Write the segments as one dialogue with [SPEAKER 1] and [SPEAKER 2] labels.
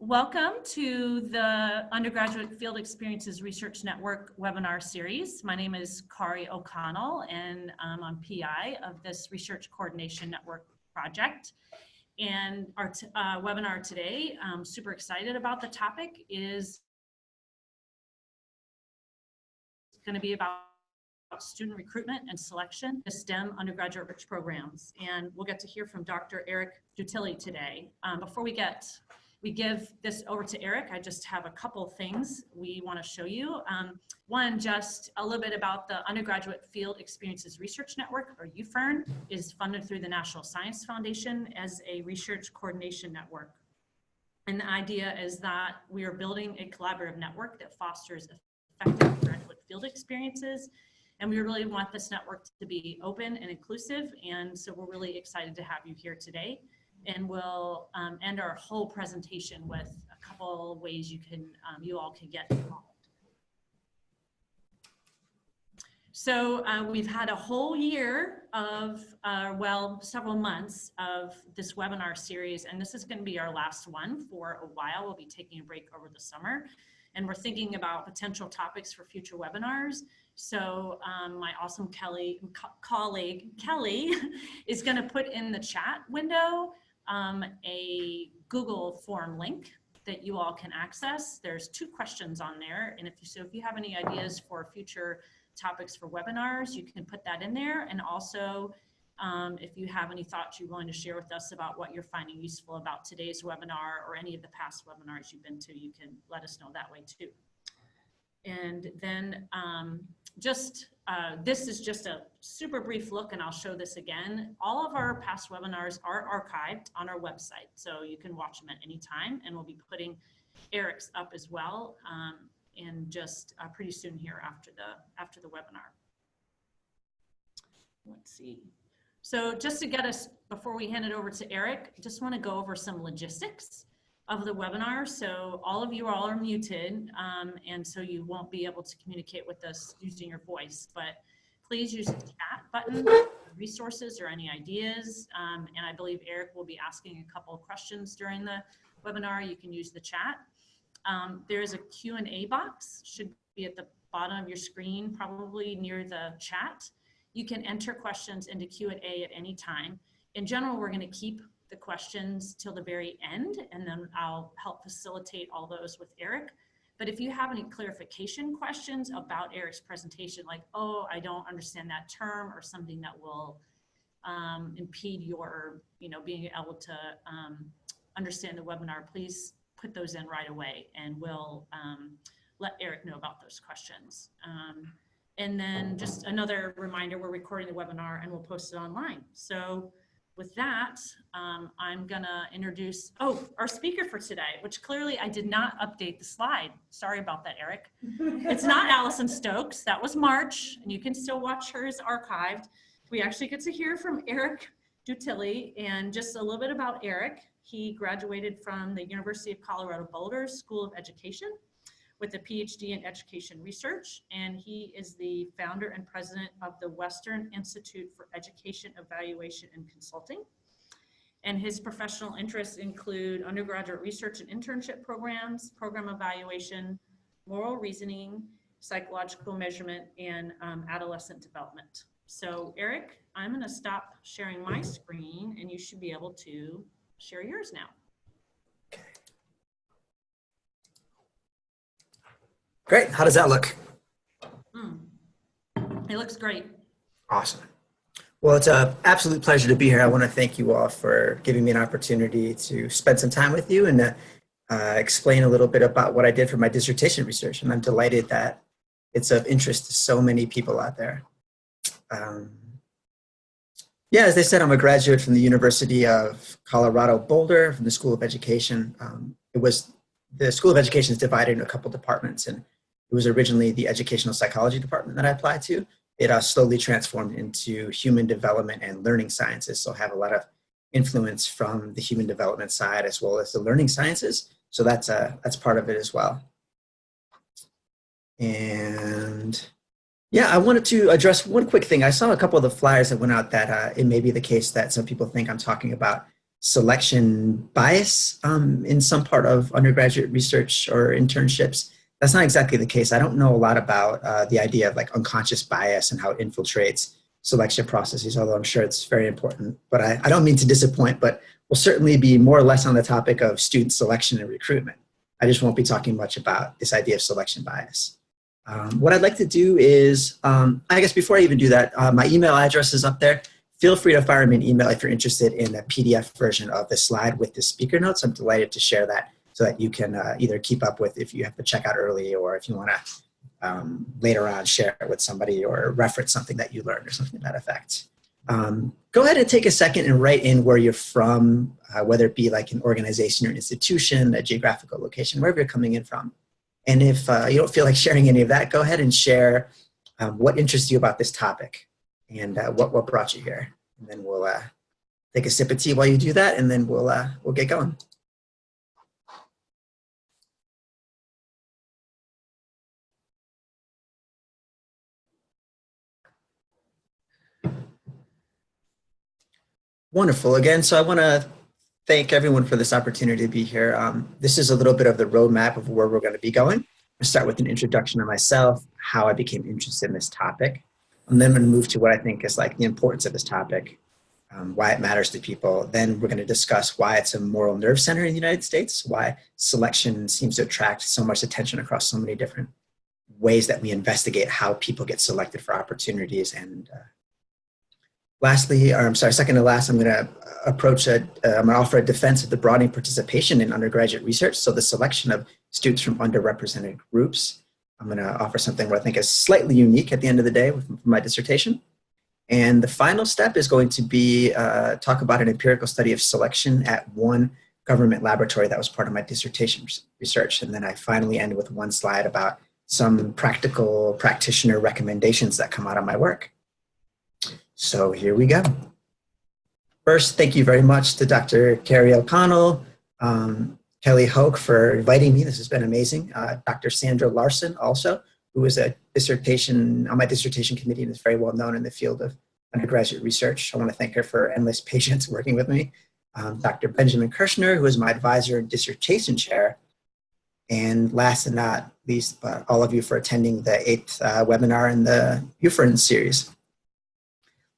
[SPEAKER 1] Welcome to the Undergraduate Field Experiences Research Network webinar series. My name is Kari O'Connell, and I'm PI of this Research Coordination Network project. And our webinar today, I'm super excited about the topic, is going to be about student recruitment and selection, the STEM Undergraduate Research Programs. And we'll get to hear from Dr. Erik Dutilly today. Before we give this over to Erik, I just have a couple things we want to show you. One, just a little bit about the Undergraduate Field Experiences Research Network, or UFERN, is funded through the National Science Foundation as a research coordination network. And the idea is that we are building a collaborative network that fosters effective graduate field experiences. And we really want this network to be open and inclusive. And so we're really excited to have you here today. And we'll end our whole presentation with a couple of ways you all can get involved. So we've had a whole year of, several months of this webinar series, and this is going to be our last one for a while. We'll be taking a break over the summer, and we're thinking about potential topics for future webinars. So my awesome colleague, Kelly, is going to put in the chat window a Google form link that you all can access. There's 2 questions on there, and if you have any ideas for future topics for webinars, you can put that in there. And also, if you have any thoughts you're willing to share with us about what you're finding useful about today's webinar or any of the past webinars you've been to, you can let us know that way too. And then this is just a super brief look, and I'll show this again. All of our past webinars are archived on our website, so you can watch them at any time, and we'll be putting Erik's up as well, and just pretty soon here after the webinar. Let's see. So just to get us, before we hand it over to Erik, I just want to go over some logistics of the webinar. So all of you all are muted, and so you won't be able to communicate with us using your voice, but please use the chat button, resources or any ideas. And I believe Erik will be asking a couple of questions during the webinar. You can use the chat. There is a Q&A box, should be at the bottom of your screen, probably near the chat. You can enter questions into Q&A at any time. In general, we're going to keep the questions till the very end, and then I'll help facilitate all those with Erik. But if you have any clarification questions about Erik's presentation, like, oh, I don't understand that term, or something that will impede your, being able to understand the webinar, please put those in right away, and we'll let Erik know about those questions. And then just another reminder, we're recording the webinar and we'll post it online. So with that, I'm gonna introduce, our speaker for today, which clearly I did not update the slide. Sorry about that, Erik. It's not Allison Stokes, that was March, and you can still watch hers archived. We actually get to hear from Erik Dutilly, and just a little bit about Erik. He graduated from the University of Colorado Boulder School of Education with a PhD in education research, and he is the founder and president of the Western Institute for Education Evaluation and Consulting. And his professional interests include undergraduate research and internship programs, program evaluation, moral reasoning, psychological measurement, and adolescent development. So Erik, I'm gonna stop sharing my screen, and you should be able to share yours now.
[SPEAKER 2] Great. How does that look?
[SPEAKER 1] It looks great.
[SPEAKER 2] Awesome. Well, it's an absolute pleasure to be here. I want to thank you all for giving me an opportunity to spend some time with you and explain a little bit about what I did for my dissertation research. And I'm delighted that it's of interest to so many people out there. Yeah, as they said, I'm a graduate from the University of Colorado Boulder from the School of Education. The School of Education is divided into a couple departments, and it was originally the educational psychology department that I applied to. It slowly transformed into human development and learning sciences, so I have a lot of influence from the human development side as well as the learning sciences. So that's part of it as well. And yeah, I wanted to address one quick thing. I saw a couple of the flyers that went out that it may be the case that some people think I'm talking about selection bias in some part of undergraduate research or internships. That's not exactly the case. I don't know a lot about the idea of like unconscious bias and how it infiltrates selection processes, although I'm sure it's very important. But I don't mean to disappoint, but we'll certainly be more or less on the topic of student selection and recruitment. I just won't be talking much about this idea of selection bias. What I'd like to do is, I guess before I even do that, my email address is up there. Feel free to fire me an email if you're interested in a PDF version of the slide with the speaker notes. I'm delighted to share that so that you can either keep up with if you have to check out early, or if you want to later on share it with somebody or reference something that you learned or something to that effect. Go ahead and take a second and write in where you're from, whether it be like an organization or institution, a geographical location, wherever you're coming in from. And if you don't feel like sharing any of that, go ahead and share what interests you about this topic and what brought you here. And then we'll take a sip of tea while you do that, and then we'll get going. Wonderful. Again, so I want to thank everyone for this opportunity to be here. This is a little bit of the roadmap of where we're going to be going. I'll start with an introduction of myself, how I became interested in this topic. And then I'm going to move to what I think is like the importance of this topic, why it matters to people. Then we're going to discuss why it's a moral nerve center in the United States, why selection seems to attract so much attention across so many different ways that we investigate how people get selected for opportunities. And lastly, or I'm sorry, second to last, I'm going to I'm going to offer a defense of the broadening participation in undergraduate research. So the selection of students from underrepresented groups. I'm going to offer something what I think is slightly unique at the end of the day with my dissertation. And the final step is going to be talk about an empirical study of selection at one government laboratory that was part of my dissertation research. And then I finally end with one slide about some practical practitioner recommendations that come out of my work. So here we go. First, thank you very much to Dr. Carrie O'Connell, Kelly Hoke for inviting me. This has been amazing. Dr. Sandra Larson also, who was on my dissertation committee and is very well known in the field of undergraduate research. I want to thank her for endless patience working with me. Dr. Benjamin Kirshner, who is my advisor and dissertation chair. And last and not least, but all of you for attending the 8th webinar in the UFERN series.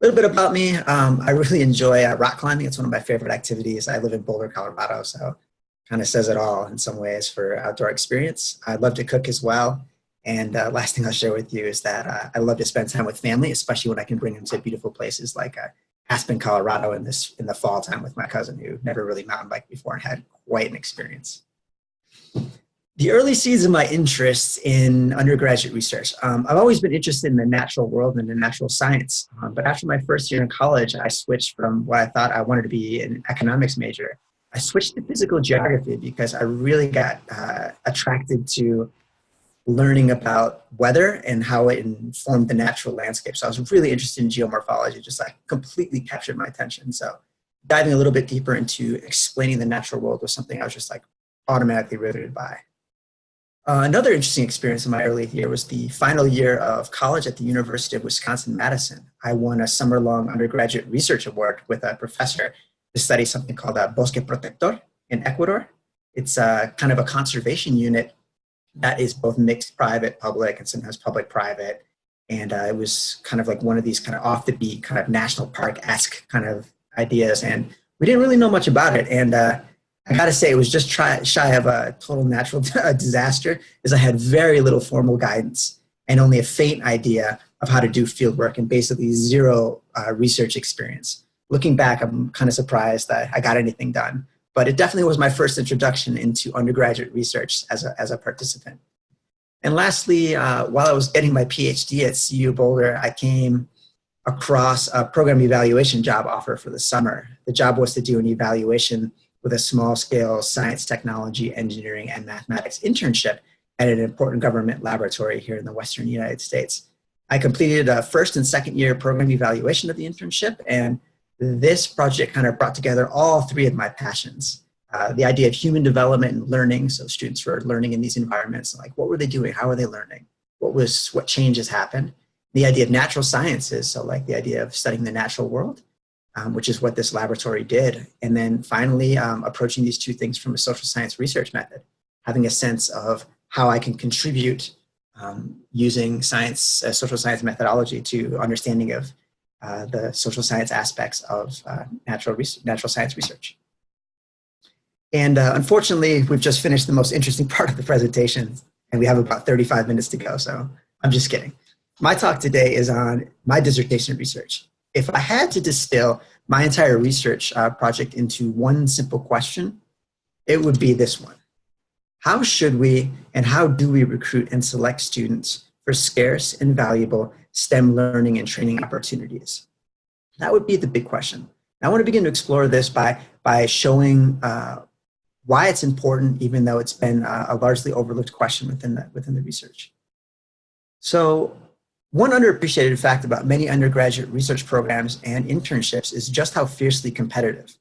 [SPEAKER 2] A little bit about me. I really enjoy rock climbing. It's one of my favorite activities. I live in Boulder, Colorado, so kind of says it all in some ways for outdoor experience. I love to cook as well. And last thing I'll share with you is that I love to spend time with family, especially when I can bring them to beautiful places like Aspen, Colorado in the fall time with my cousin who never really mountain biked before and had quite an experience. The early seeds of my interests in undergraduate research. I've always been interested in the natural world and in natural science. But after my first year in college, I switched from what I thought I wanted to be an economics major. I switched to physical geography because I really got attracted to learning about weather and how it informed the natural landscape. So I was really interested in geomorphology, just like completely captured my attention. So diving a little bit deeper into explaining the natural world was something I was just like automatically riveted by. Another interesting experience in my early year was the final year of college at the University of Wisconsin-Madison. I won a summer-long undergraduate research award with a professor to study something called Bosque Protector in Ecuador. It's kind of a conservation unit that is both mixed private, public, and sometimes public-private. And it was kind of like one of these kind of off-the-beat, kind of national park-esque kind of ideas. And we didn't really know much about it. And I gotta say, it was just shy of a total natural disaster, as I had very little formal guidance and only a faint idea of how to do field work and basically zero research experience. Looking back, I'm kind of surprised that I got anything done, but it definitely was my first introduction into undergraduate research as a participant. And lastly, while I was getting my PhD at CU Boulder, I came across a program evaluation job offer for the summer. The job was to do an evaluation with a small-scale science, technology, engineering, and mathematics internship at an important government laboratory here in the Western United States. I completed a first and second year program evaluation of the internship, and this project kind of brought together all three of my passions. The idea of human development and learning, so students were learning in these environments, like what were they doing, how were they learning, what changes happened. The idea of natural sciences, so like the idea of studying the natural world, which is what this laboratory did. And then finally, approaching these two things from a social science research method, having a sense of how I can contribute using science, social science methodology to understanding of the social science aspects of natural science research. And unfortunately, we've just finished the most interesting part of the presentation, and we have about 35 minutes to go, so I'm just kidding. My talk today is on my dissertation research. If I had to distill my entire research project into one simple question, it would be this one. How should we and how do we recruit and select students for scarce and valuable STEM learning and training opportunities? That would be the big question. And I want to begin to explore this by showing why it's important, even though it's been a largely overlooked question within the research. So one underappreciated fact about many undergraduate research programs and internships is just how fiercely competitive.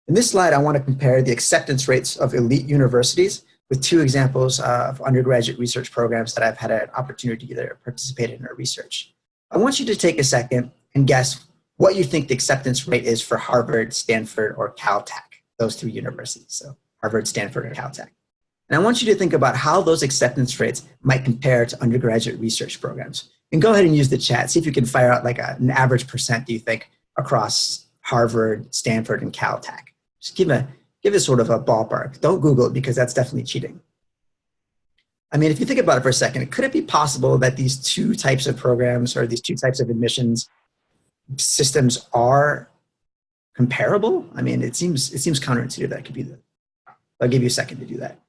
[SPEAKER 2] In this slide, I want to compare the acceptance rates of elite universities with two examples of undergraduate research programs that I've had an opportunity to participate in our research. I want you to take a second and guess what you think the acceptance rate is for Harvard, Stanford, or Caltech, those three universities. So Harvard, Stanford, and Caltech. And I want you to think about how those acceptance rates might compare to undergraduate research programs. And go ahead and use the chat. See if you can fire out like an average percent, do you think, across Harvard, Stanford, and Caltech. Just give it sort of a ballpark. Don't Google it because that's definitely cheating. I mean, if you think about it for a second, could it be possible that these two types of programs or these two types of admissions systems are comparable? I mean, it seems counterintuitive that it could be that. I'll give you a second to do that.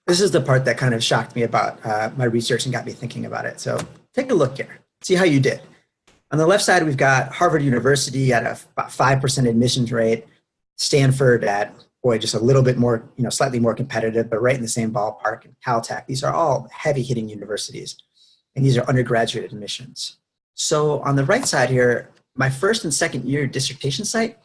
[SPEAKER 2] This is the part that kind of shocked me about my research and got me thinking about it. So take a look here, see how you did. On the left side, we've got Harvard University at about 5% admissions rate, Stanford at, boy, just a little bit more, slightly more competitive, but right in the same ballpark, and Caltech. These are all heavy hitting universities, and these are undergraduate admissions. So on the right side here, my first and second year dissertation site,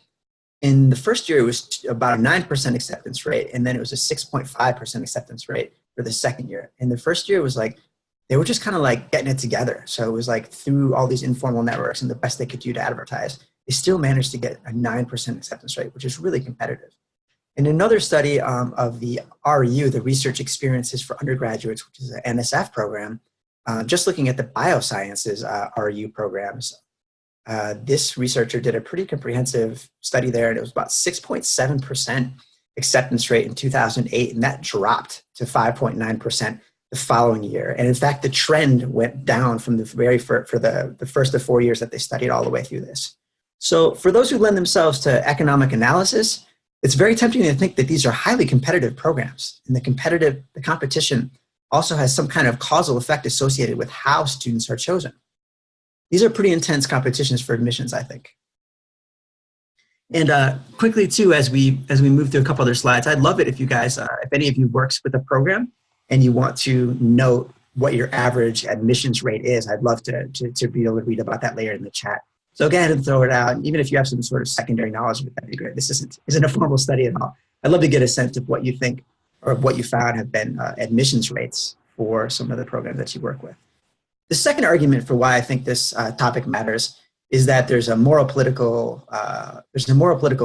[SPEAKER 2] in the first year, it was about a 9% acceptance rate, and then it was a 6.5% acceptance rate for the second year. And the first year was like, they were just kind of like getting it together. So it was like through all these informal networks and the best they could do to advertise, they still managed to get a 9% acceptance rate, which is really competitive. In another study of the RU, the Research Experiences for Undergraduates, which is an NSF program, just looking at the biosciences RU programs, this researcher did a pretty comprehensive study there, and it was about 6.7% acceptance rate in 2008, and that dropped to 5.9% the following year. And in fact, the trend went down from the for the first of 4 years that they studied all the way through this. So for those who lend themselves to economic analysis, it's very tempting to think that these are highly competitive programs, and the competition also has some kind of causal effect associated with how students are chosen. These are pretty intense competitions for admissions, I think. And quickly too, as we move through a couple other slides, I'd love it if you guys, if any of you works with a program and you want to note what your average admissions rate is, I'd love to be able to read about that later in the chat. So go ahead and throw it out. And even if you have some sort of secondary knowledge, that'd be great. This isn't a formal study at all. I'd love to get a sense of what you think or what you found have been admissions rates for some of the programs that you work with. The second argument for why I think this topic matters is that there's a moral political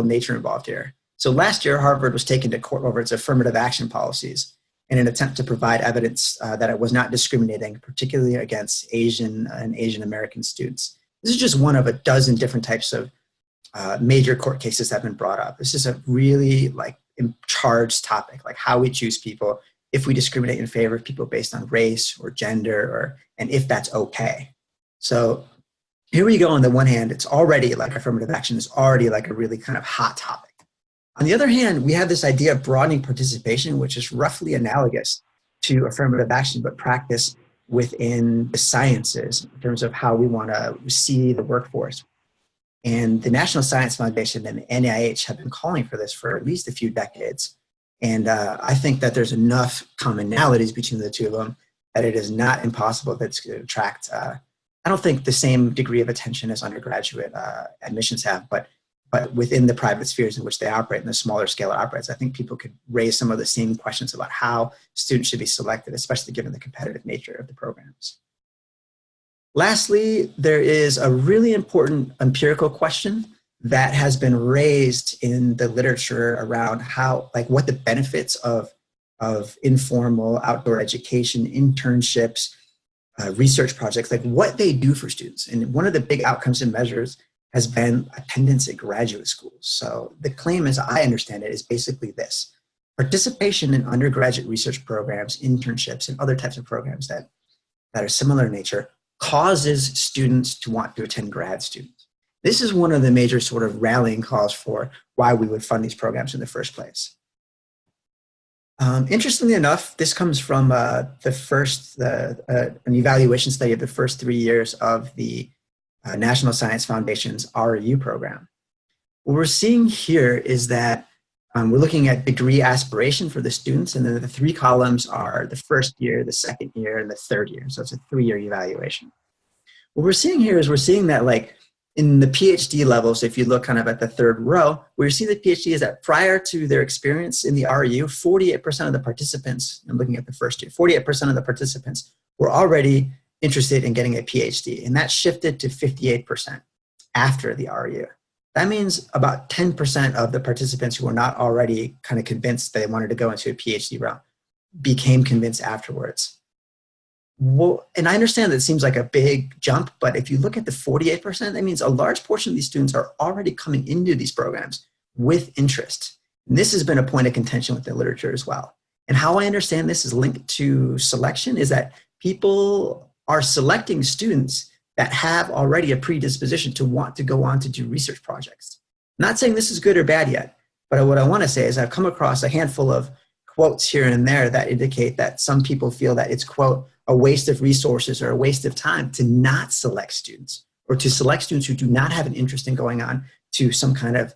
[SPEAKER 2] nature involved here. So last year, Harvard was taken to court over its affirmative action policies in an attempt to provide evidence that it was not discriminating, particularly against Asian and Asian American students. This is just one of a dozen different types of major court cases that have been brought up. This is a really charged topic, like how we choose people, if we discriminate in favor of people based on race or gender, and if that's okay. So here we go. On the one hand, it's already like affirmative action is already like a really kind of hot topic. On the other hand, we have this idea of broadening participation, which is roughly analogous to affirmative action, but practice within the sciences in terms of how we want to see the workforce. And the National Science Foundation and the NIH have been calling for this for at least a few decades. And I think that there's enough commonalities between the two of them that it is not impossible that it's going to attract, I don't think the same degree of attention as undergraduate admissions have, but but within the private spheres in which they operate and the smaller scale it operates, I think people could raise some of the same questions about how students should be selected, especially given the competitive nature of the programs. Lastly, there is a really important empirical question that has been raised in the literature around how, like, what the benefits of informal outdoor education, internships, research projects, like what they do for students. And one of the big outcomes and measures has been attendance at graduate schools. So the claim, as I understand it, is basically this: participation in undergraduate research programs, internships, and other types of programs that are similar in nature causes students to want to attend grad students. This is one of the major sort of rallying calls for why we would fund these programs in the first place. Interestingly enough, this comes from an evaluation study of the first 3 years of the National Science Foundation's REU program. What we're seeing here is that we're looking at degree aspiration for the students, and then the 3 columns are the first year, the second year, and the third year. So it's a 3-year evaluation. What we're seeing here is we're seeing that, like, in the PhD level, so if you look kind of at the third row, where you see the PhD is that prior to their experience in the REU, 48% of the participants, I'm looking at the first year, 48% of the participants were already interested in getting a PhD, and that shifted to 58% after the REU. That means about 10% of the participants who were not already kind of convinced they wanted to go into a PhD route became convinced afterwards. Well, and I understand that it seems like a big jump, but if you look at the 48%, that means a large portion of these students are already coming into these programs with interest. And this has been a point of contention with the literature as well. And how I understand this is linked to selection is that people are selecting students that have already a predisposition to want to go on to do research projects. I'm not saying this is good or bad yet, but what I want to say is I've come across a handful of quotes here and there that indicate that some people feel that it's, quote, a waste of resources or a waste of time to not select students, or to select students who do not have an interest in going on to some kind of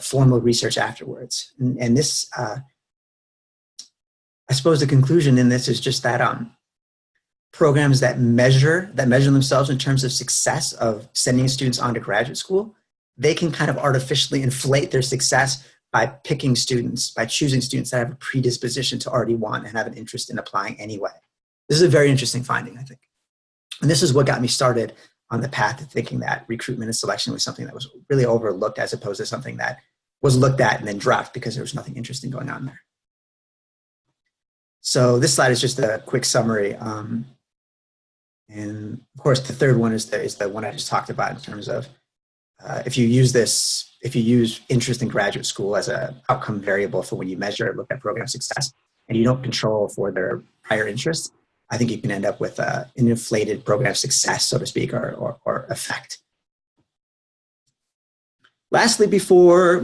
[SPEAKER 2] formal research afterwards. And this, I suppose the conclusion in this is just that programs that measure themselves in terms of success of sending students on to graduate school, they can kind of artificially inflate their success by picking students, by choosing students that have a predisposition to already want and have an interest in applying anyway. This is a very interesting finding, I think. And this is what got me started on the path to thinking that recruitment and selection was something that was really overlooked, as opposed to something that was looked at and then dropped because there was nothing interesting going on there. So this slide is just a quick summary. And of course, the third one is the one I just talked about in terms of if you use interest in graduate school as an outcome variable for when you measure or look at program success, and you don't control for their prior interests, I think you can end up with an inflated program success, so to speak, or effect. Lastly, before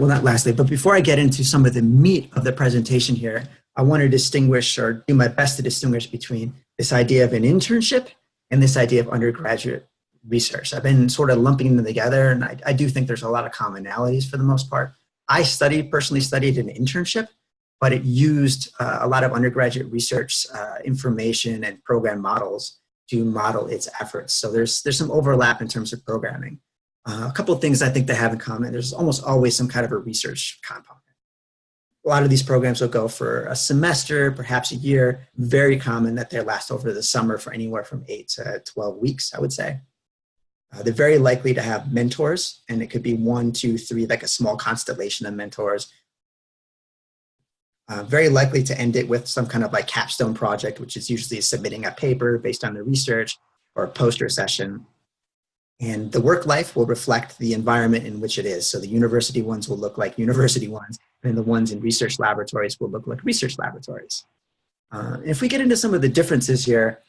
[SPEAKER 2] I get into some of the meat of the presentation here, I want to distinguish, or do my best to distinguish, between this idea of an internship and this idea of undergraduate research. I've been sort of lumping them together, and I do think there's a lot of commonalities for the most part. I personally studied an internship, but it used a lot of undergraduate research information and program models to model its efforts. So there's some overlap in terms of programming. A couple of things I think they have in common. There's almost always some kind of a research component. A lot of these programs will go for a semester, perhaps a year. Very common that they last over the summer for anywhere from 8 to 12 weeks, I would say. They're very likely to have mentors, and it could be 1, 2, 3, like a small constellation of mentors. Very likely to end it with some kind of like capstone project, which is usually submitting a paper based on the research, or a poster session. And the work life will reflect the environment in which it is. So the university ones will look like university ones, and the ones in research laboratories will look like research laboratories. If we get into some of the differences here,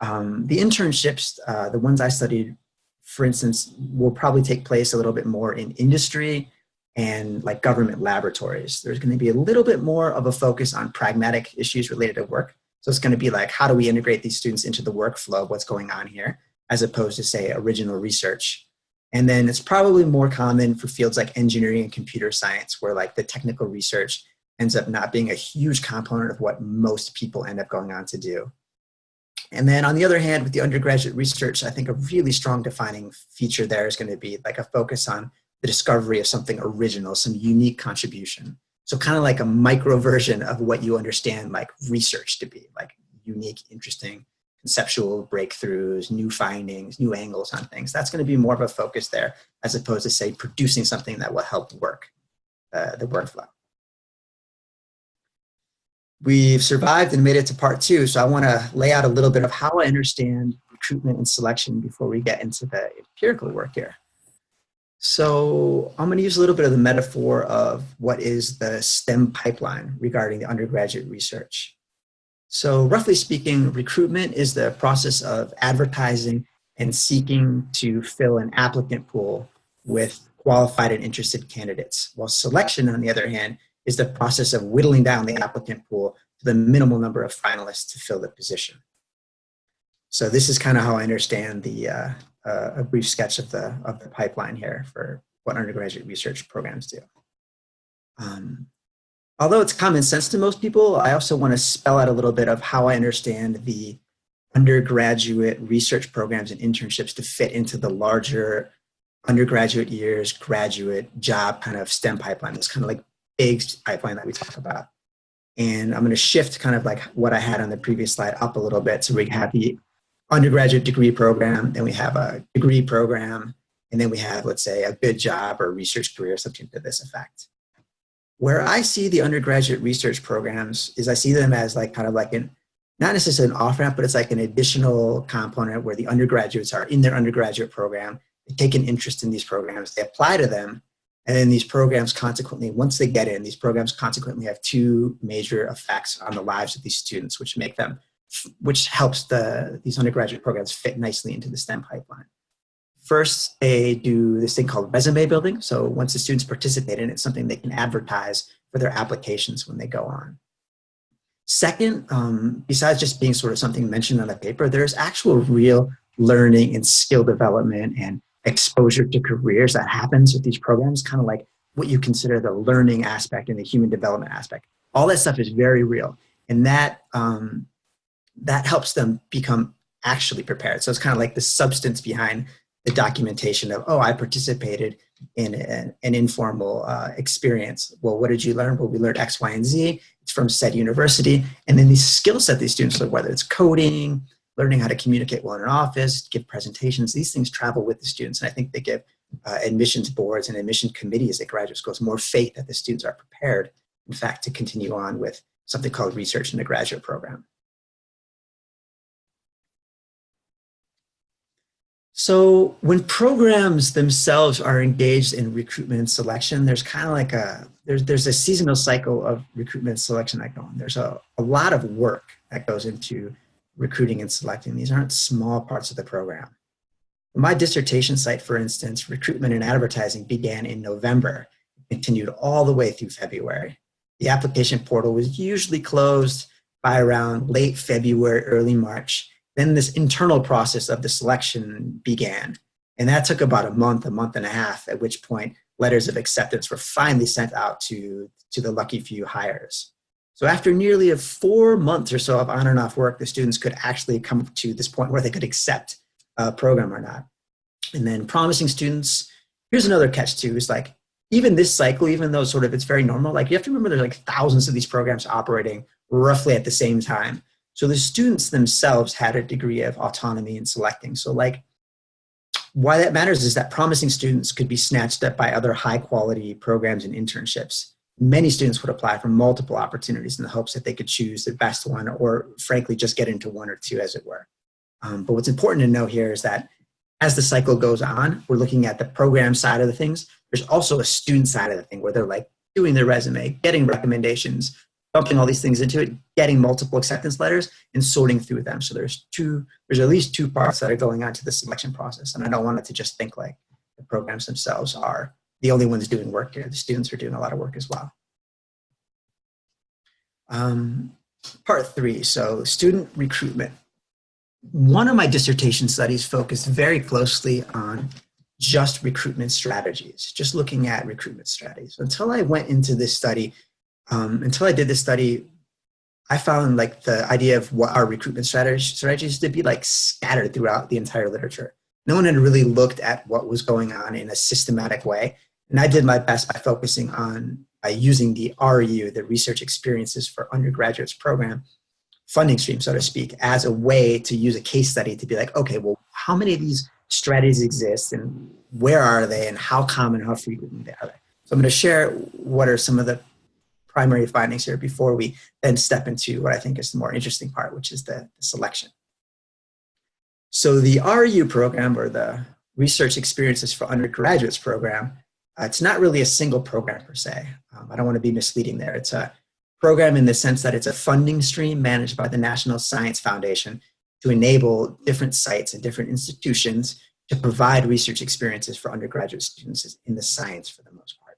[SPEAKER 2] the internships, the ones I studied, for instance, will probably take place a little bit more in industry and like government laboratories. There's going to be a little bit more of a focus on pragmatic issues related to work. So it's going to be like, how do we integrate these students into the workflow of what's going on here, as opposed to, say, original research. And then it's probably more common for fields like engineering and computer science, where like the technical research ends up not being a huge component of what most people end up going on to do. And then on the other hand, with the undergraduate research, I think a really strong defining feature there is going to be like a focus on the discovery of something original, some unique contribution. So kind of like a micro version of what you understand like research to be, like unique, interesting, conceptual breakthroughs, new findings, new angles on things. That's going to be more of a focus there, as opposed to, say, producing something that will help the workflow. We've survived and made it to part 2, so I want to lay out a little bit of how I understand recruitment and selection before we get into the empirical work here. So I'm going to use a little bit of the metaphor of what is the STEM pipeline regarding the undergraduate research. So roughly speaking, recruitment is the process of advertising and seeking to fill an applicant pool with qualified and interested candidates, while selection, on the other hand, is the process of whittling down the applicant pool to the minimal number of finalists to fill the position. So this is kind of how I understand a brief sketch of the pipeline here for what undergraduate research programs do. Although it's common sense to most people, I also want to spell out a little bit of how I understand the undergraduate research programs and internships to fit into the larger undergraduate years, graduate, job kind of STEM pipeline. This kind of like big pipeline that we talk about. And I'm going to shift kind of like what I had on the previous slide up a little bit. So we have the undergraduate degree program, then we have a degree program, and then we have, let's say, a good job or research career, something to this effect. Where I see the undergraduate research programs is I see them as like kind of like not necessarily an off-ramp, but it's like an additional component where the undergraduates are in their undergraduate program, they take an interest in these programs, they apply to them, and then these programs consequently, once they get in, these programs consequently have 2 major effects on the lives of these students, which helps these undergraduate programs fit nicely into the STEM pipeline. First, they do this thing called resume building. So once the students participate in it, it's something they can advertise for their applications when they go on. Second, besides just being sort of something mentioned on a paper, there's actual real learning and skill development and exposure to careers that happens with these programs, kind of like what you consider the learning aspect and the human development aspect. All that stuff is very real. And that helps them become actually prepared. So it's kind of like the substance behind the documentation of, oh, I participated in an informal experience. Well, what did you learn? Well, we learned X, Y, and Z. It's from said university. And then these skill set these students learn, whether it's coding, learning how to communicate well in an office, give presentations, these things travel with the students. And I think they give admissions boards and admission committees at graduate schools more faith that the students are prepared, in fact, to continue on with something called research in the graduate program. So when programs themselves are engaged in recruitment and selection, there's kind of like there's a seasonal cycle of recruitment and selection that go on. There's a lot of work that goes into recruiting and selecting. These aren't small parts of the program. My dissertation site, for instance, recruitment and advertising began in November, continued all the way through February. The application portal was usually closed by around late February, early March. Then this internal process of the selection began. And that took about a month and a half, at which point letters of acceptance were finally sent out to the lucky few hires. So after nearly 4 months or so of on and off work, the students could actually come to this point where they could accept a program or not. And then promising students, here's another catch too, is like, even this cycle, even though sort of it's very normal, like you have to remember there's like thousands of these programs operating roughly at the same time. So the students themselves had a degree of autonomy in selecting. So like, why that matters is that promising students could be snatched up by other high quality programs and internships. Many students would apply for multiple opportunities in the hopes that they could choose the best one, or frankly, just get into one or two, as it were. But what's important to know here is that as the cycle goes on, we're looking at the program side of the things. There's also a student side of the thing where they're like doing their resume, getting recommendations, dumping all these things into it, getting multiple acceptance letters, and sorting through them. So there's at least 2 parts that are going on to the selection process. And I don't want it to just think like the programs themselves are the only ones doing work here. The students are doing a lot of work as well. Part 3, so student recruitment. One of my dissertation studies focused very closely on just recruitment strategies, just looking at recruitment strategies. Until I went into this study, until I did this study, I found like the idea of what our recruitment strategies to be like scattered throughout the entire literature. No one had really looked at what was going on in a systematic way. And I did my best by using the RU, the Research Experiences for Undergraduates Program funding stream, so to speak, as a way to use a case study to be like, okay, well, how many of these strategies exist and where are they and how common, how frequent are they? So I'm going to share what are some of the primary findings here before we then step into what I think is the more interesting part, which is the selection. So the RU program, or the Research Experiences for Undergraduates Program, it's not really a single program per se. I don't want to be misleading there. It's a program in the sense that it's a funding stream managed by the National Science Foundation to enable different sites and different institutions to provide research experiences for undergraduate students in the science for the most part.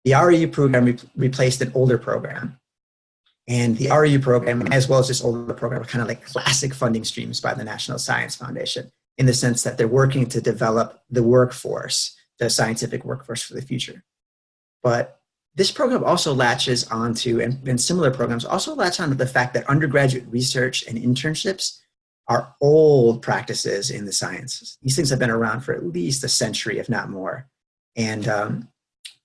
[SPEAKER 2] The RU program replaced an older program. And the RU program, as well as this older program, are kind of like classic funding streams by the National Science Foundation, in the sense that they're working to develop the workforce, the scientific workforce for the future. But this program also latches onto, and similar programs also latch onto the fact that undergraduate research and internships are old practices in the sciences. These things have been around for at least a century, if not more. And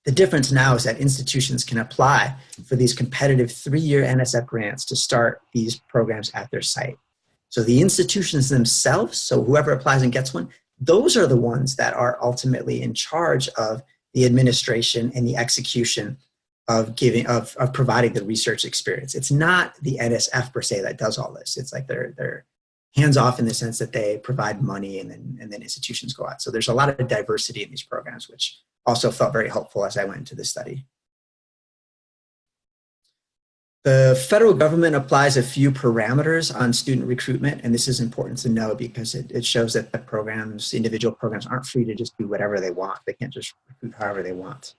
[SPEAKER 2] the difference now is that institutions can apply for these competitive 3-year NSF grants to start these programs at their site. So the institutions themselves, so whoever applies and gets one, those are the ones that are ultimately in charge of the administration and the execution of providing the research experience. It's not the NSF per se that does all this. It's like they're hands off in the sense that they provide money and then institutions go out. So there's a lot of diversity in these programs, which also felt very helpful as I went into this study. The federal government applies a few parameters on student recruitment, and this is important to know because it shows that the individual programs aren't free to just do whatever they want. They can't just recruit however they want.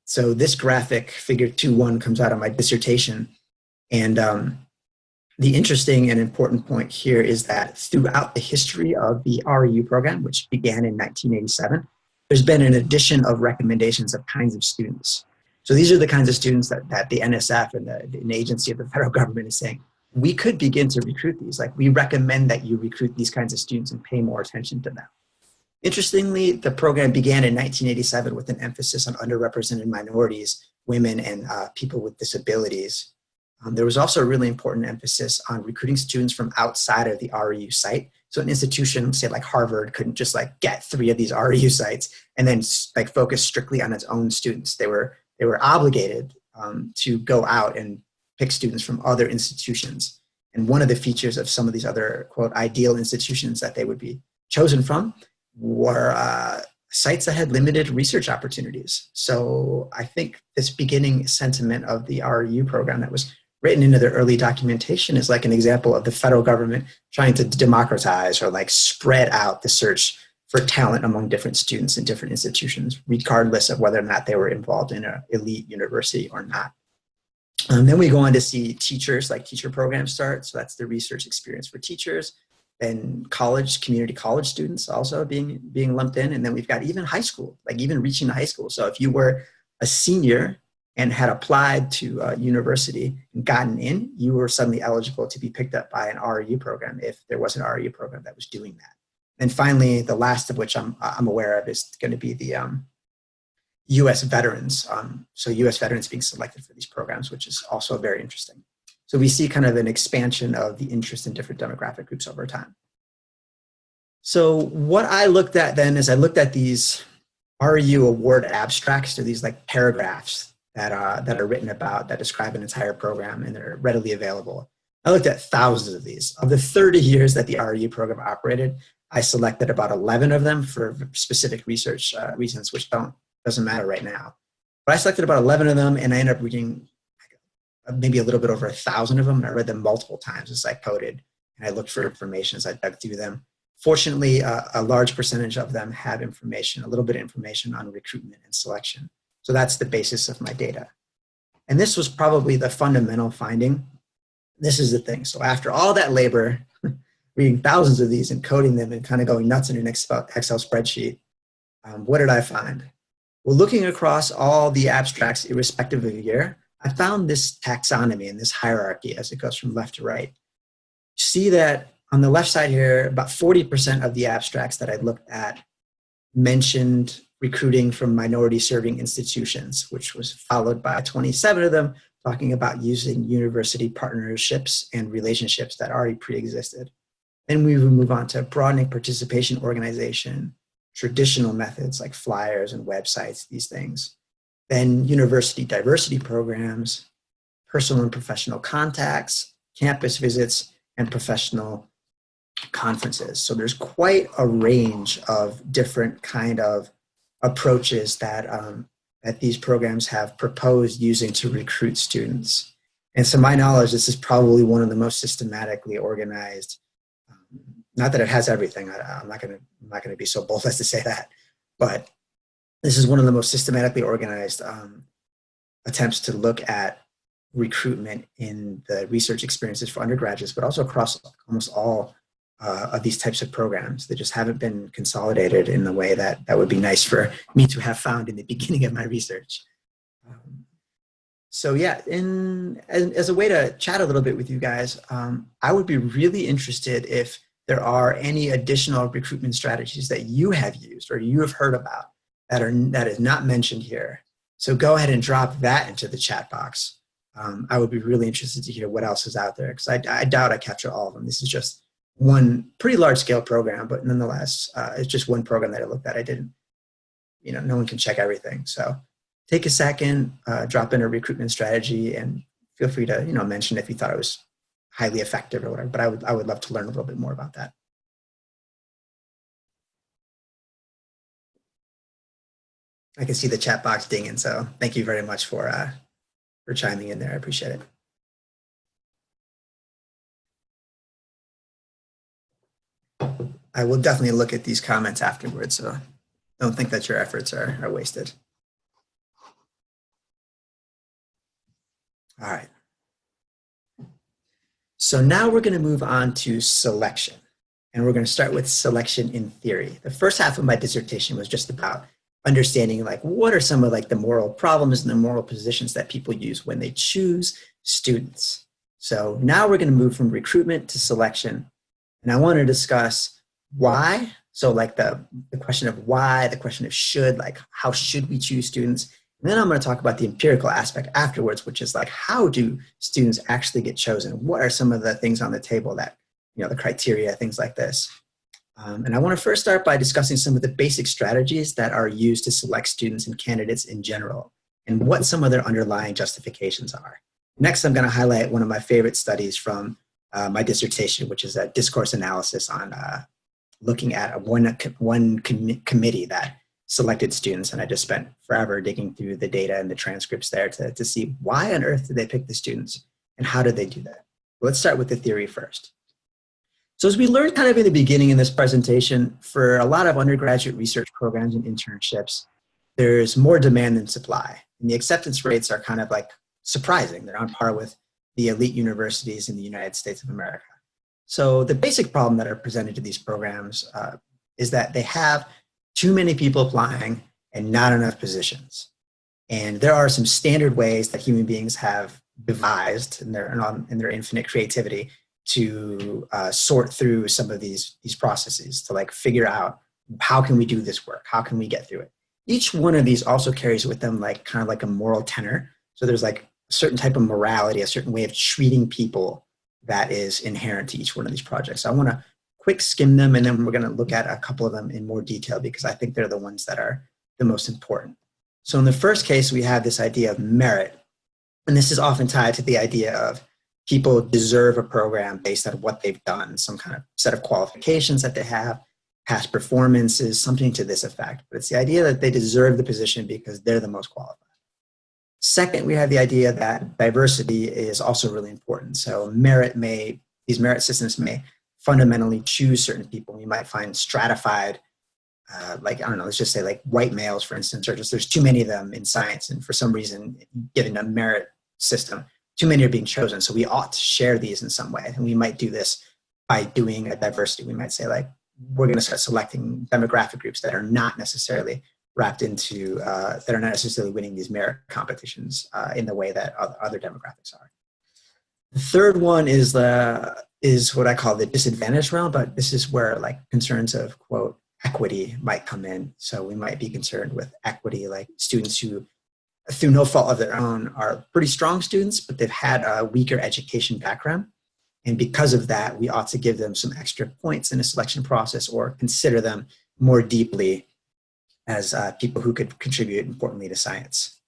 [SPEAKER 2] So this graphic, figure 2.1, comes out of my dissertation. And the interesting and important point here is that throughout the history of the RU program, which began in 1987, there's been an addition of recommendations of kinds of students. So these are the kinds of students that the NSF and the agency of the federal government is saying, we could begin to recruit these. Like, we recommend that you recruit these kinds of students and pay more attention to them. Interestingly, the program began in 1987 with an emphasis on underrepresented minorities, women, and people with disabilities. There was also a really important emphasis on recruiting students from outside of the RU site. So an institution, say like Harvard, couldn't just like get 3 of these RU sites and then like focus strictly on its own students. They were obligated to go out and pick students from other institutions. And one of the features of some of these other, quote, ideal institutions that they would be chosen from were sites that had limited research opportunities. So I think this beginning sentiment of the RU program that was written into their early documentation is like an example of the federal government trying to democratize or like spread out the search for talent among different students in different institutions, regardless of whether or not they were involved in an elite university or not. Then we go on to see teachers, like teacher programs start. So that's the research experience for teachers. Then college, community college students also being lumped in. And then we've got even high school, like even reaching high school. So if you were a senior and had applied to a university and gotten in, you were suddenly eligible to be picked up by an RU program if there was an RU program that was doing that. And finally, the last of which I'm aware of is going to be the U.S. veterans. So U.S. veterans being selected for these programs, which is also very interesting. So we see kind of an expansion of the interest in different demographic groups over time. So what I looked at then is I looked at these RU award abstracts, or these like paragraphs that are written about, that describe an entire program, and they're readily available. I looked at thousands of these. Of the 30 years that the RU program operated, I selected about 11 of them for specific research reasons, which doesn't matter right now. But I selected about 11 of them, and I ended up reading maybe a little bit over 1,000 of them. And I read them multiple times as I coded, and I looked for information as I dug through them. Fortunately, a large percentage of them have information, a little bit of information on recruitment and selection. So that's the basis of my data. And this was probably the fundamental finding. This is the thing. So after all that labor, reading thousands of these and coding them and kind of going nuts in an Excel spreadsheet, what did I find? Well, looking across all the abstracts, irrespective of year, I found this taxonomy and this hierarchy as it goes from left to right. You see that on the left side here, about 40% of the abstracts that I looked at mentioned recruiting from minority serving institutions, which was followed by 27 of them talking about using university partnerships and relationships that already pre-existed. Then we would move on to broadening participation organization, traditional methods like flyers and websites, these things. Then university diversity programs, personal and professional contacts, campus visits, and professional conferences. So there's quite a range of different kind of approaches that, that these programs have proposed using to recruit students. And to my knowledge, this is probably one of the most systematically organized. Not that it has everything. I'm not going to be so bold as to say that, but this is one of the most systematically organized attempts to look at recruitment in the research experiences for undergraduates, but also across almost all of these types of programs. They just haven't been consolidated in the way that would be nice for me to have found in the beginning of my research. So yeah, as a way to chat a little bit with you guys, I would be really interested if there are any additional recruitment strategies that you have used or you have heard about that is not mentioned here. So go ahead and drop that into the chat box. I would be really interested to hear what else is out there, because I doubt I capture all of them. This is just one pretty large scale program, but nonetheless, it's just one program that I looked at. I didn't, no one can check everything. So take a second, drop in a recruitment strategy, and feel free to, mention if you thought it was highly effective or whatever, but I would love to learn a little bit more about that. I can see the chat box dinging, so thank you very much for chiming in there. I appreciate it. I will definitely look at these comments afterwards, so don't think that your efforts are wasted. All right. So now we're going to move on to selection, and we're going to start with selection in theory. The first half of my dissertation was just about understanding what are some of the moral problems and the moral positions that people use when they choose students. So now we're going to move from recruitment to selection, and I want to discuss why. So the question of why, the question of should, how should we choose students? And then I'm going to talk about the empirical aspect afterwards, which is how do students actually get chosen? What are some of the things on the table that, the criteria, things like this. And I want to first start by discussing some of the basic strategies that are used to select students and candidates in general, and what some of their underlying justifications are. Next, I'm going to highlight one of my favorite studies from my dissertation, which is a discourse analysis on looking at one committee that selected students, and I just spent forever digging through the data and the transcripts there to see why on earth did they pick the students and how did they do that. Let's start with the theory first. So as we learned kind of in the beginning in this presentation, for a lot of undergraduate research programs and internships, there's more demand than supply, and the acceptance rates are kind of surprising. They're on par with the elite universities in the United States of America. So the basic problem that are presented to these programs is that they have too many people applying and not enough positions. And there are some standard ways that human beings have devised in their infinite creativity to sort through some of these processes to figure out how can we do this work? How can we get through it? Each one of these also carries with them kind of a moral tenor. So there's a certain type of morality, a certain way of treating people that is inherent to each one of these projects. So I want to quick skim them, and then we're going to look at a couple of them in more detail because I think they're the ones that are the most important. So in the first case, we have this idea of merit, and this is often tied to the idea of people deserve a program based on what they've done, some kind of set of qualifications that they have, past performances, something to this effect. But it's the idea that they deserve the position because they're the most qualified. Second, we have the idea that diversity is also really important. So these merit systems may fundamentally choose certain people. You might find stratified, let's just say white males, for instance, or just there's too many of them in science. And for some reason, given a merit system, too many are being chosen. So we ought to share these in some way. And we might do this by doing a diversity. We might say we're going to start selecting demographic groups that are not necessarily wrapped into, that are not necessarily winning these merit competitions in the way that other demographics are. The third one is what I call the disadvantaged realm, but this is where concerns of, quote, equity might come in. So we might be concerned with equity, like students who, through no fault of their own, are pretty strong students, but they've had a weaker education background. And because of that, we ought to give them some extra points in a selection process or consider them more deeply as people who could contribute importantly to science.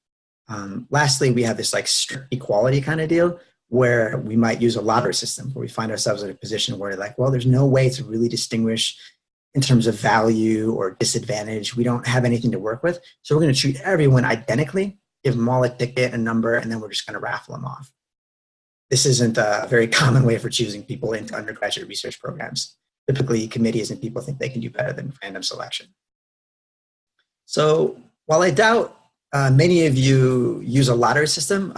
[SPEAKER 2] Lastly, we have this like strict equality kind of deal where we might use a lottery system where we find ourselves in a position where like, well, there's no way to really distinguish in terms of value or disadvantage. We don't have anything to work with. So we're going to treat everyone identically, give them all a ticket, a number, and then we're just going to raffle them off. This isn't a very common way for choosing people into undergraduate research programs. Typically, committees and people think they can do better than random selection. So while I doubt many of you use a lottery system,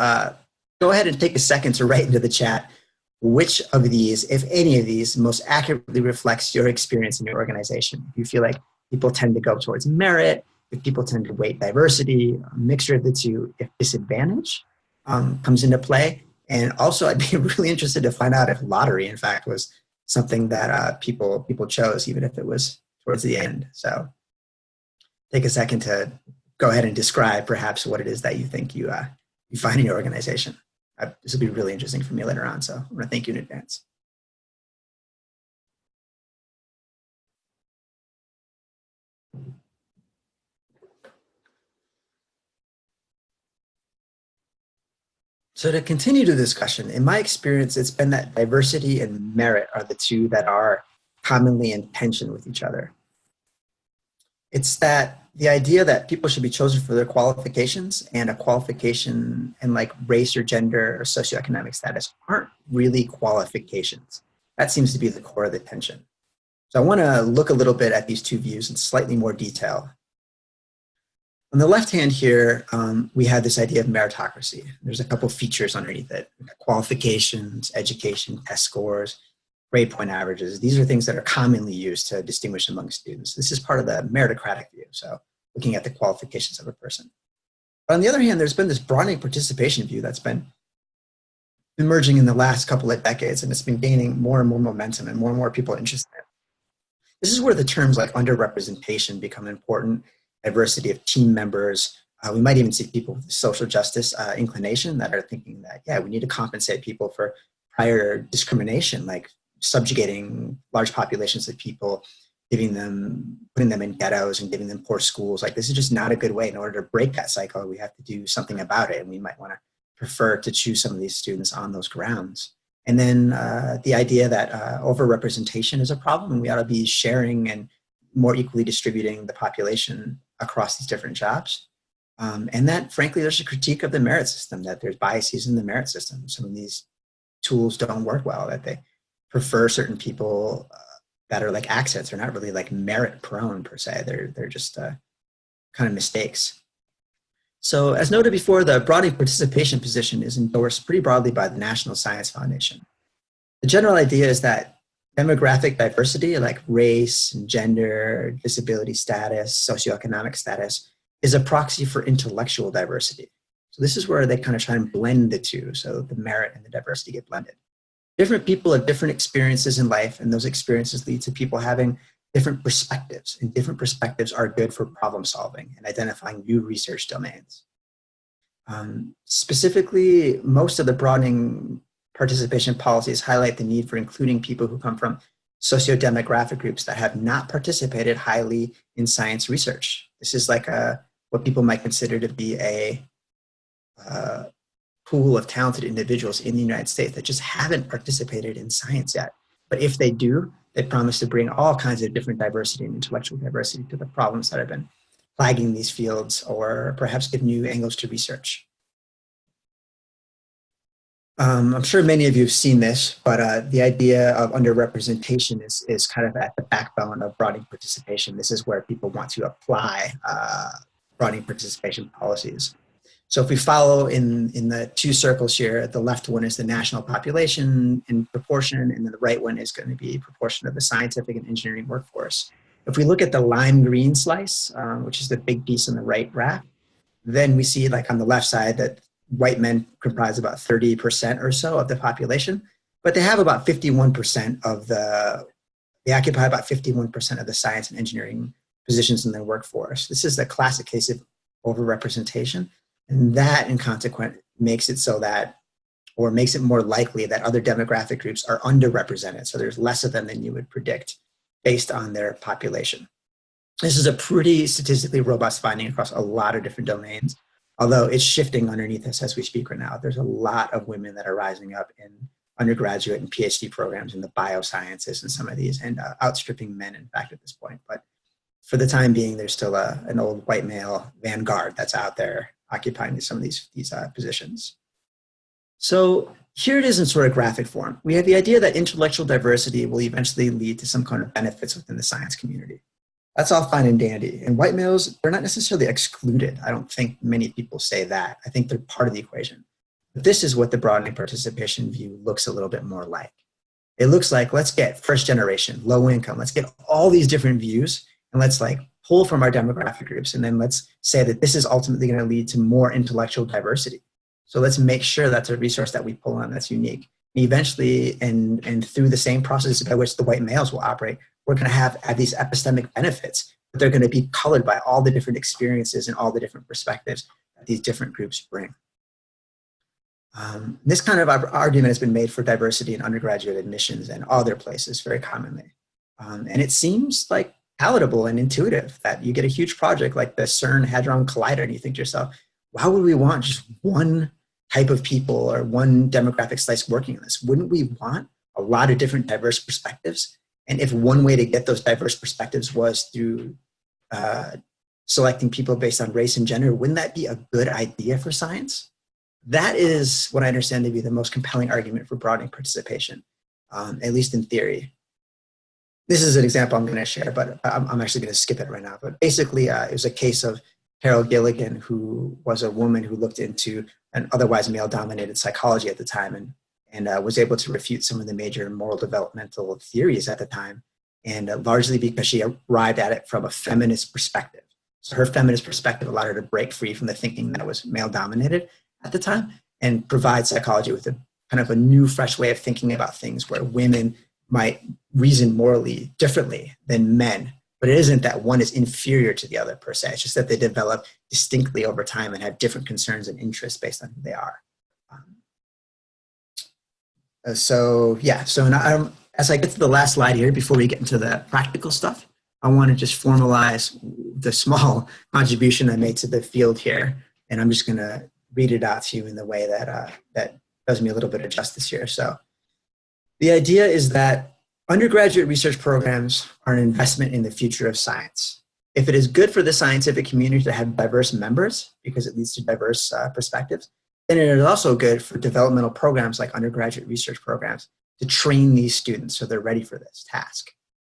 [SPEAKER 2] go ahead and take a second to write into the chat which of these, if any of these, most accurately reflects your experience in your organization. If you feel like people tend to go towards merit, if people tend to weight diversity, a mixture of the two, if disadvantage comes into play. And also, I'd be really interested to find out if lottery, in fact, was something that people chose, even if it was towards the end. So take a second to go ahead and describe perhaps what it is that you think you find in your organization. This will be really interesting for me later on, so I want to thank you in advance. So to continue the discussion, in my experience, it's been that diversity and merit are the two that are commonly in tension with each other. It's that the idea that people should be chosen for their qualifications, and a qualification and like race or gender or socioeconomic status aren't really qualifications. That seems to be the core of the tension. So I want to look a little bit at these two views in slightly more detail. On the left hand here, we have this idea of meritocracy. There's a couple features underneath it: qualifications, education, test scores, grade point averages. These are things that are commonly used to distinguish among students. This is part of the meritocratic view, so looking at the qualifications of a person. But on the other hand, there's been this broadening participation view that's been emerging in the last couple of decades, and it's been gaining more and more momentum and more people are interested in it. This is where the terms like underrepresentation become important, diversity of team members. We might even see people with social justice inclination that are thinking that, yeah, we need to compensate people for prior discrimination, like subjugating large populations of people, putting them in ghettos and giving them poor schools. Like, this is just not a good way. In order to break that cycle, we have to do something about it. And we might want to prefer to choose some of these students on those grounds. And then the idea that overrepresentation is a problem, and we ought to be sharing and more equally distributing the population across these different jobs. And that, frankly, there's a critique of the merit system, that there's biases in the merit system. Some of these tools don't work well, that they prefer certain people that are like accents. They're not really like merit prone per se. They're just kind of mistakes. So as noted before, the broadening participation position is endorsed pretty broadly by the National Science Foundation. The general idea is that demographic diversity, like race and gender, disability status, socioeconomic status, is a proxy for intellectual diversity. So this is where they kind of try and blend the two, so the merit and the diversity get blended. Different people have different experiences in life, and those experiences lead to people having different perspectives, and different perspectives are good for problem solving and identifying new research domains. Specifically, most of the broadening participation policies highlight the need for including people who come from socio-demographic groups that have not participated highly in science research. This is like what people might consider to be a pool of talented individuals in the United States that just haven't participated in science yet. But if they do, they promise to bring all kinds of different diversity and intellectual diversity to the problems that have been plaguing these fields, or perhaps give new angles to research. I'm sure many of you have seen this, but the idea of underrepresentation is kind of at the backbone of broadening participation. This is where people want to apply broadening participation policies. So if we follow in the two circles here, the left one is the national population in proportion, and then the right one is going to be a proportion of the scientific and engineering workforce. If we look at the lime green slice, which is the big piece on the right graph, then we see, like on the left side, that white men comprise about 30% or so of the population, but they have about 51% of the They occupy about 51% of the science and engineering positions in their workforce. This is a classic case of overrepresentation, and that in consequence makes it so that, or makes it more likely that other demographic groups are underrepresented. So there's less of them than you would predict based on their population. This is a pretty statistically robust finding across a lot of different domains, although it's shifting underneath us as we speak right now. There's a lot of women that are rising up in undergraduate and PhD programs in the biosciences and some of these, and outstripping men, in fact, at this point. But for the time being, there's still an old white male vanguard that's out there occupying some of these positions. So here it is in sort of graphic form. We have the idea that intellectual diversity will eventually lead to some kind of benefits within the science community. That's all fine and dandy. And white males, they're not necessarily excluded. I don't think many people say that. I think they're part of the equation. But this is what the broadening participation view looks a little bit more like. It looks like, let's get first generation, low income, let's get all these different views, and let's like pull from our demographic groups. And then let's say that this is ultimately going to lead to more intellectual diversity. So let's make sure that's a resource that we pull on that's unique. And eventually, and through the same process by which the white males will operate, we're going to have these epistemic benefits, but they're going to be colored by all the different experiences and all the different perspectives that these different groups bring. This kind of argument has been made for diversity in undergraduate admissions and other places very commonly. And it seems like palatable and intuitive that you get a huge project like the CERN Hadron Collider and you think to yourself, why would we want just one type of people or one demographic slice working on this? Wouldn't we want a lot of different diverse perspectives? And if one way to get those diverse perspectives was through selecting people based on race and gender, wouldn't that be a good idea for science? That is what I understand to be the most compelling argument for broadening participation, at least in theory. This is an example I'm going to share, but I'm actually going to skip it right now. But basically, it was a case of Carol Gilligan, who was a woman who looked into an otherwise male-dominated psychology at the time and was able to refute some of the major moral developmental theories at the time, and largely because she arrived at it from a feminist perspective. So her feminist perspective allowed her to break free from the thinking that was male-dominated at the time and provide psychology with a kind of a new, fresh way of thinking about things where women might reason morally differently than men. But it isn't that one is inferior to the other per se. It's just that they develop distinctly over time and have different concerns and interests based on who they are. So now, as I get to the last slide here, before we get into the practical stuff, I want to just formalize the small contribution I made to the field here. And I'm just going to read it out to you in the way that, that does me a little bit of justice here. So the idea is that undergraduate research programs are an investment in the future of science. If it is good for the scientific community to have diverse members, because it leads to diverse perspectives, then it is also good for developmental programs like undergraduate research programs to train these students so they're ready for this task.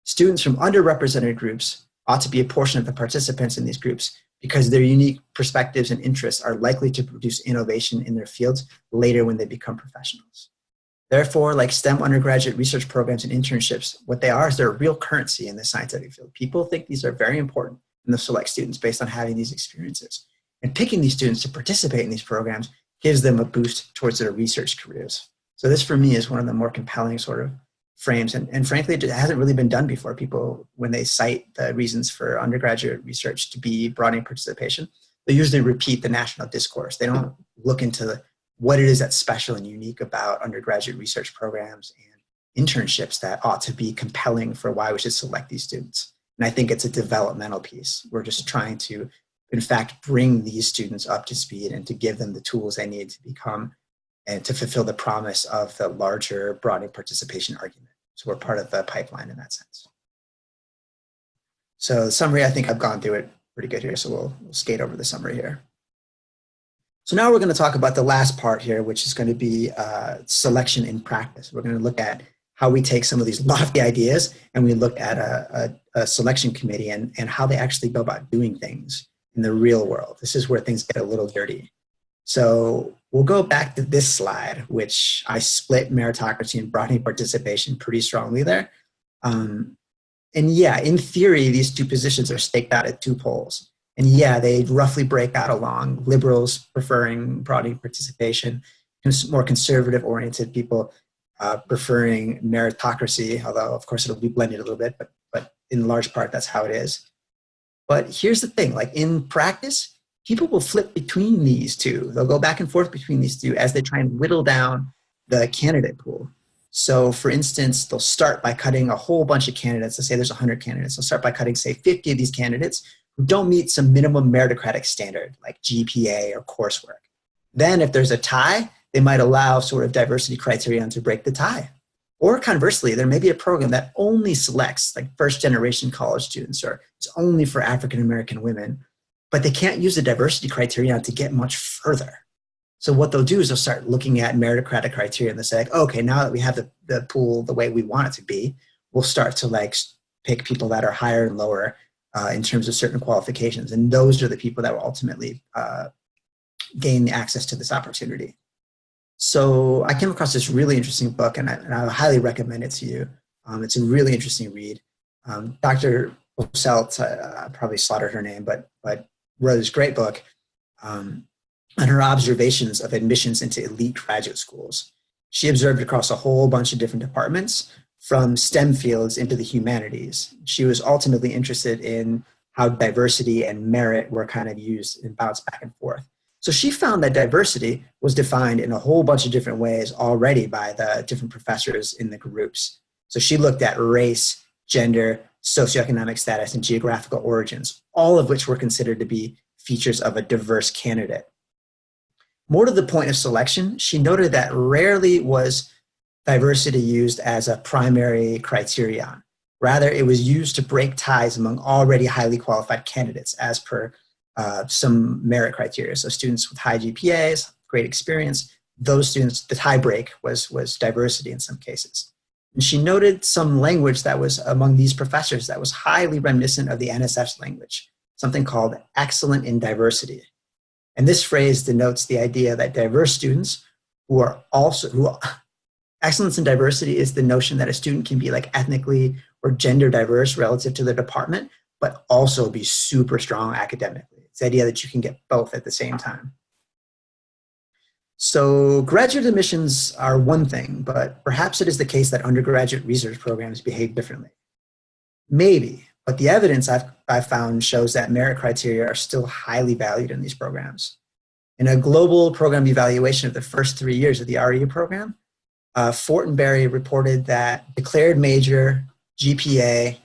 [SPEAKER 2] Students from underrepresented groups ought to be a portion of the participants in these groups because their unique perspectives and interests are likely to produce innovation in their fields later when they become professionals. Therefore, like STEM undergraduate research programs and internships, what they are is they're a real currency in the scientific field. People think these are very important and they'll select students based on having these experiences. And picking these students to participate in these programs gives them a boost towards their research careers. So this for me is one of the more compelling sort of frames. And frankly, it hasn't really been done before. People, when they cite the reasons for undergraduate research to be broadening participation, they usually repeat the national discourse. They don't look into what it is that's special and unique about undergraduate research programs and internships that ought to be compelling for why we should select these students. And I think it's a developmental piece. We're just trying to, in fact, bring these students up to speed and to give them the tools they need to become and to fulfill the promise of the larger broadening participation argument. So we're part of the pipeline in that sense. So the summary, I think I've gone through it pretty good here, so we'll skate over the summary here. So now we're going to talk about the last part here, which is going to be selection in practice. We're going to look at how we take some of these lofty ideas and we look at a selection committee and how they actually go about doing things in the real world. This is where things get a little dirty. So we'll go back to this slide, which I split meritocracy and broadening participation pretty strongly there. And yeah, in theory, these two positions are staked out at two poles. And yeah, they roughly break out along liberals preferring broadening participation, more conservative oriented people preferring meritocracy, although of course it'll be blended a little bit, but in large part that's how it is. But here's the thing, like in practice, people will flip between these two. They'll go back and forth between these two as they try and whittle down the candidate pool. So for instance, they'll start by cutting a whole bunch of candidates. Let's say there's 100 candidates. They'll start by cutting, say, 50 of these candidates who don't meet some minimum meritocratic standard, like GPA or coursework. Then if there's a tie, they might allow sort of diversity criterion to break the tie. Or conversely, there may be a program that only selects like first-generation college students, or it's only for African-American women, but they can't use the diversity criterion to get much further. So what they'll do is they'll start looking at meritocratic criteria and they'll say, like, okay, now that we have the pool the way we want it to be, we'll start to like pick people that are higher and lower in terms of certain qualifications. And those are the people that will ultimately gain access to this opportunity. So I came across this really interesting book, and I highly recommend it to you. It's a really interesting read. Dr. Posselt, I probably slaughtered her name, but wrote this great book on her observations of admissions into elite graduate schools. She observed across a whole bunch of different departments, from STEM fields into the humanities. She was ultimately interested in how diversity and merit were kind of used and bounced back and forth. So she found that diversity was defined in a whole bunch of different ways already by the different professors in the groups. So she looked at race, gender, socioeconomic status, and geographical origins, all of which were considered to be features of a diverse candidate. More to the point of selection, she noted that rarely was diversity used as a primary criterion. Rather, it was used to break ties among already highly qualified candidates as per some merit criteria. So students with high GPAs, great experience, those students, the tie break was diversity in some cases. And she noted some language that was among these professors that was highly reminiscent of the NSF's language, something called excellent in diversity. And this phrase denotes the idea that diverse students excellence in diversity is the notion that a student can be like ethnically or gender diverse relative to their department, but also be super strong academically. It's the idea that you can get both at the same time. So graduate admissions are one thing, but perhaps it is the case that undergraduate research programs behave differently. Maybe, but the evidence I've found shows that merit criteria are still highly valued in these programs. In a global program evaluation of the first 3 years of the REU program, Fortenberry reported that declared major, GPA,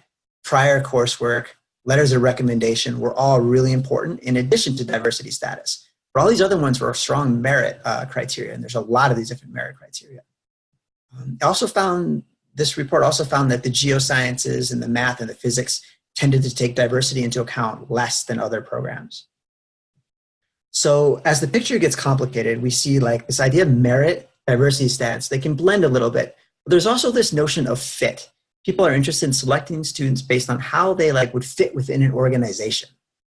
[SPEAKER 2] prior coursework, letters of recommendation were all really important in addition to diversity status. But all these other ones were strong merit criteria, and there's a lot of these different merit criteria. This report also found that the geosciences and the math and the physics tended to take diversity into account less than other programs. So as the picture gets complicated, we see like this idea of merit, diversity stats, they can blend a little bit. But there's also this notion of fit. People are interested in selecting students based on how they like would fit within an organization.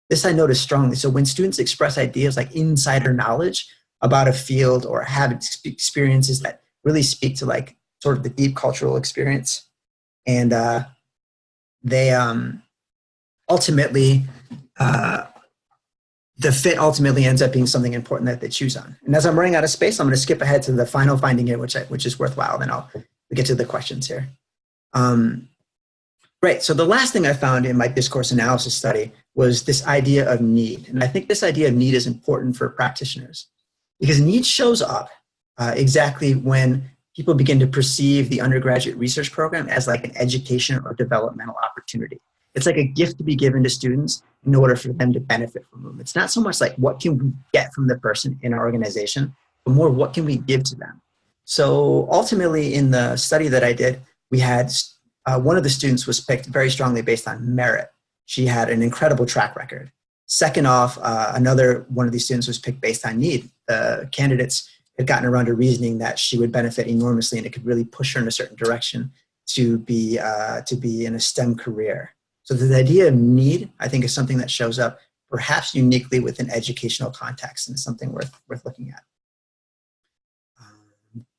[SPEAKER 2] This I noticed strongly. So when students express ideas like insider knowledge about a field or have experiences that really speak to like sort of the deep cultural experience, and they ultimately, the fit ultimately ends up being something important that they choose on. And as I'm running out of space, I'm going to skip ahead to the final finding here, which is worthwhile. Then I'll get to the questions here. Great. So the last thing I found in my discourse analysis study was this idea of need. And I think this idea of need is important for practitioners because need shows up exactly when people begin to perceive the undergraduate research program as like an education or developmental opportunity. It's like a gift to be given to students in order for them to benefit from them. It's not so much like what can we get from the person in our organization, but more what can we give to them. So ultimately in the study that I did, we had one of the students was picked very strongly based on merit. She had an incredible track record. Second off, another one of these students was picked based on need. The candidates had gotten around to reasoning that she would benefit enormously and it could really push her in a certain direction to be in a STEM career. So the idea of need, I think, is something that shows up perhaps uniquely within educational context, and it's something worth looking at.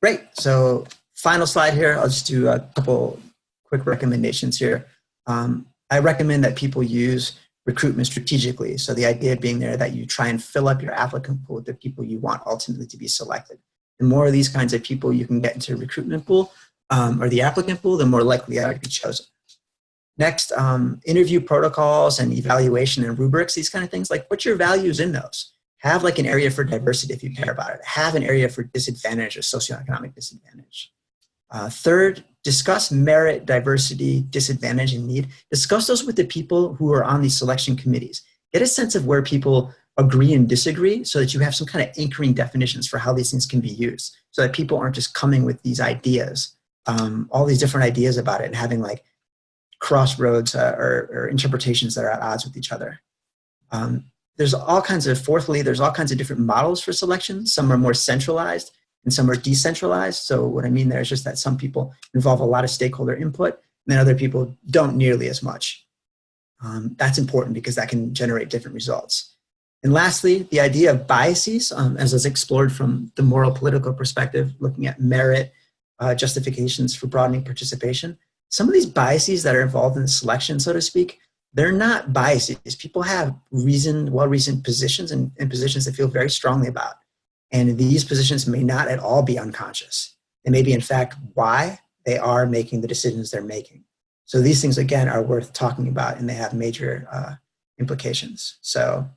[SPEAKER 2] Great. So final slide here. I'll just do a couple quick recommendations here. I recommend that people use recruitment strategically. So the idea being there that you try and fill up your applicant pool with the people you want ultimately to be selected. The more of these kinds of people you can get into a recruitment pool or the applicant pool, the more likely they are to be chosen. Next, interview protocols and evaluation and rubrics, these kind of things, like put your values in those. Have like an area for diversity if you care about it. Have an area for disadvantage or socioeconomic disadvantage. Third, discuss merit, diversity, disadvantage, and need. Discuss those with the people who are on these selection committees. Get a sense of where people agree and disagree so that you have some kind of anchoring definitions for how these things can be used so that people aren't just coming with these ideas, all these different ideas about it and having like crossroads or interpretations that are at odds with each other. There's all kinds of different models for selection. Some are more centralized and some are decentralized. So what I mean there is just that some people involve a lot of stakeholder input and then other people don't nearly as much. That's important because that can generate different results. And lastly, the idea of biases, as is explored from the moral political perspective, looking at merit, justifications for broadening participation. Some of these biases that are involved in the selection, so to speak, they're not biases. People have well-reasoned positions and positions they feel very strongly about. And these positions may not at all be unconscious. They may be, in fact, why they are making the decisions they're making. So these things, again, are worth talking about, and they have major implications. So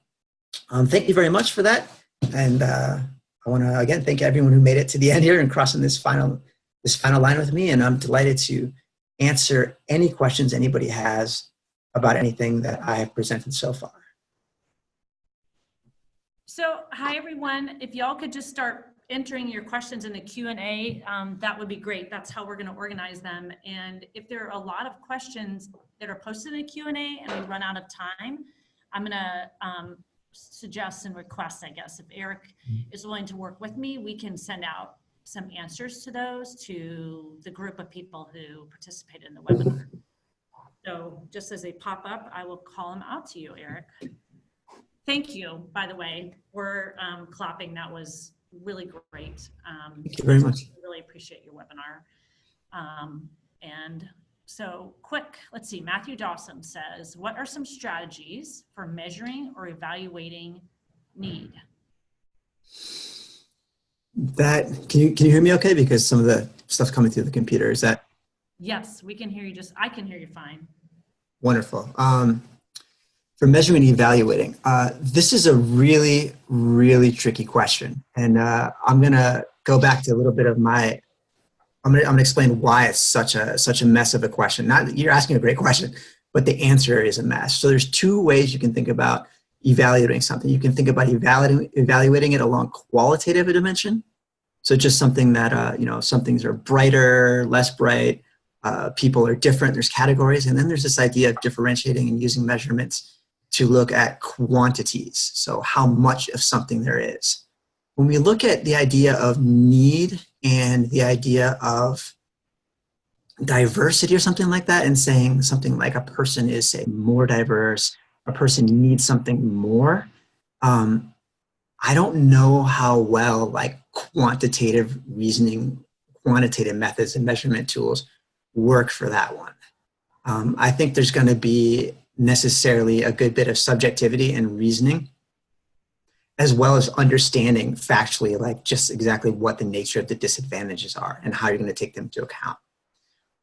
[SPEAKER 2] thank you very much for that. And I want to, again, thank everyone who made it to the end here and crossing this final line with me. And I'm delighted to answer any questions anybody has about anything that I have presented so far.
[SPEAKER 1] So, hi everyone. If y'all could just start entering your questions in the Q&A, that would be great. That's how we're going to organize them. And if there are a lot of questions that are posted in the Q&A and we run out of time, I'm going to suggest and request, I guess, if Erik is willing to work with me, we can send out some answers to those to the group of people who participated in the webinar. So just as they pop up, I will call them out to you, Erik. Thank you, by the way. We're clapping. That was really great.
[SPEAKER 2] Thank you very much.
[SPEAKER 1] Really appreciate your webinar. And so quick, let's see, Matthew Dawson says, what are some strategies for measuring or evaluating need?
[SPEAKER 2] Can you hear me okay? Because some of the stuff's coming through the computer. Is that?
[SPEAKER 1] Yes, we can hear you. I can hear you fine.
[SPEAKER 2] Wonderful. For measuring and evaluating, this is a really, really tricky question. And I'm going to go back to a little bit of I'm going to explain why it's such a mess of a question. Not that you're asking a great question, but the answer is a mess. So there's two ways you can think about evaluating something. You can think about evaluating it along qualitative dimension. So just something that, some things are brighter, less bright, people are different, there's categories. And then there's this idea of differentiating and using measurements to look at quantities. So how much of something there is. When we look at the idea of need and the idea of diversity or something like that, and saying something like a person is, say, more diverse, a person needs something more, I don't know how well like quantitative reasoning, quantitative methods and measurement tools work for that one. I think there's going to be necessarily a good bit of subjectivity and reasoning, as well as understanding factually, like just exactly what the nature of the disadvantages are and how you're going to take them into account.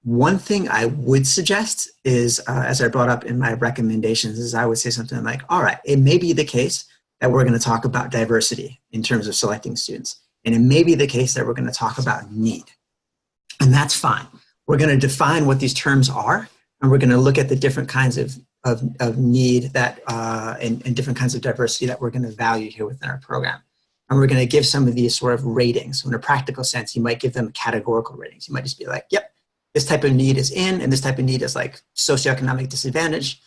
[SPEAKER 2] One thing I would suggest is, as I brought up in my recommendations, is I would say something like, all right, it may be the case that we're going to talk about diversity in terms of selecting students. And it may be the case that we're going to talk about need. And that's fine. We're going to define what these terms are, and we're going to look at the different kinds of need that and different kinds of diversity that we're going to value here within our program. And we're going to give some of these sort of ratings. So in a practical sense, you might give them categorical ratings. You might just be like, yep, this type of need is in, and this type of need is like socioeconomic disadvantage.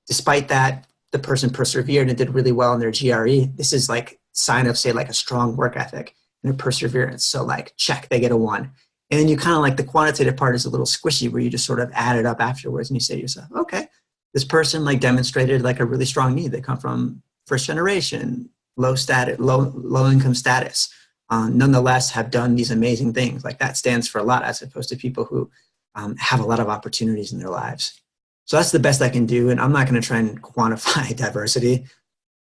[SPEAKER 2] Despite that, the person persevered and did really well in their GRE. This is like sign of, say, like a strong work ethic and a perseverance. So like, check, they get a 1. And then you kind of like the quantitative part is a little squishy where you just sort of add it up afterwards and you say to yourself, okay, this person like demonstrated like a really strong need. They come from first generation, low income status, nonetheless have done these amazing things. Like that stands for a lot as opposed to people who have a lot of opportunities in their lives. So that's the best I can do. And I'm not going to try and quantify diversity.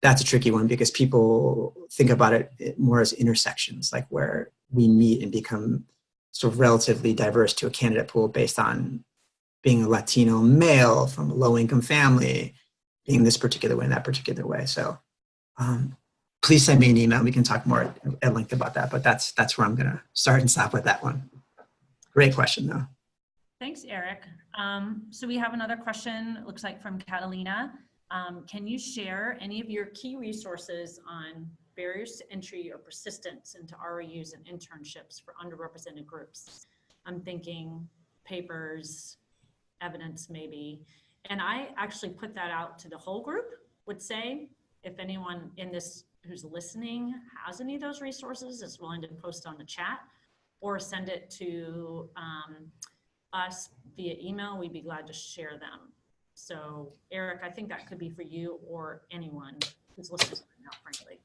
[SPEAKER 2] That's a tricky one because people think about it more as intersections, like where we meet and become sort of relatively diverse to a candidate pool based on being a Latino male from a low-income family, being this particular way and that particular way. So please send me an email. We can talk more at length about that, but that's where I'm gonna start and stop with that one. Great question though.
[SPEAKER 1] Thanks, Erik. So we have another question, it looks like from Catalina. Can you share any of your key resources on barriers to entry or persistence into REUs and internships for underrepresented groups? I'm thinking papers, evidence maybe. And I actually put that out to the whole group, would say, if anyone in this who's listening has any of those resources, is willing to post on the chat or send it to us via email, we'd be glad to share them. So Erik, I think that could be for you or anyone who's listening right now, frankly.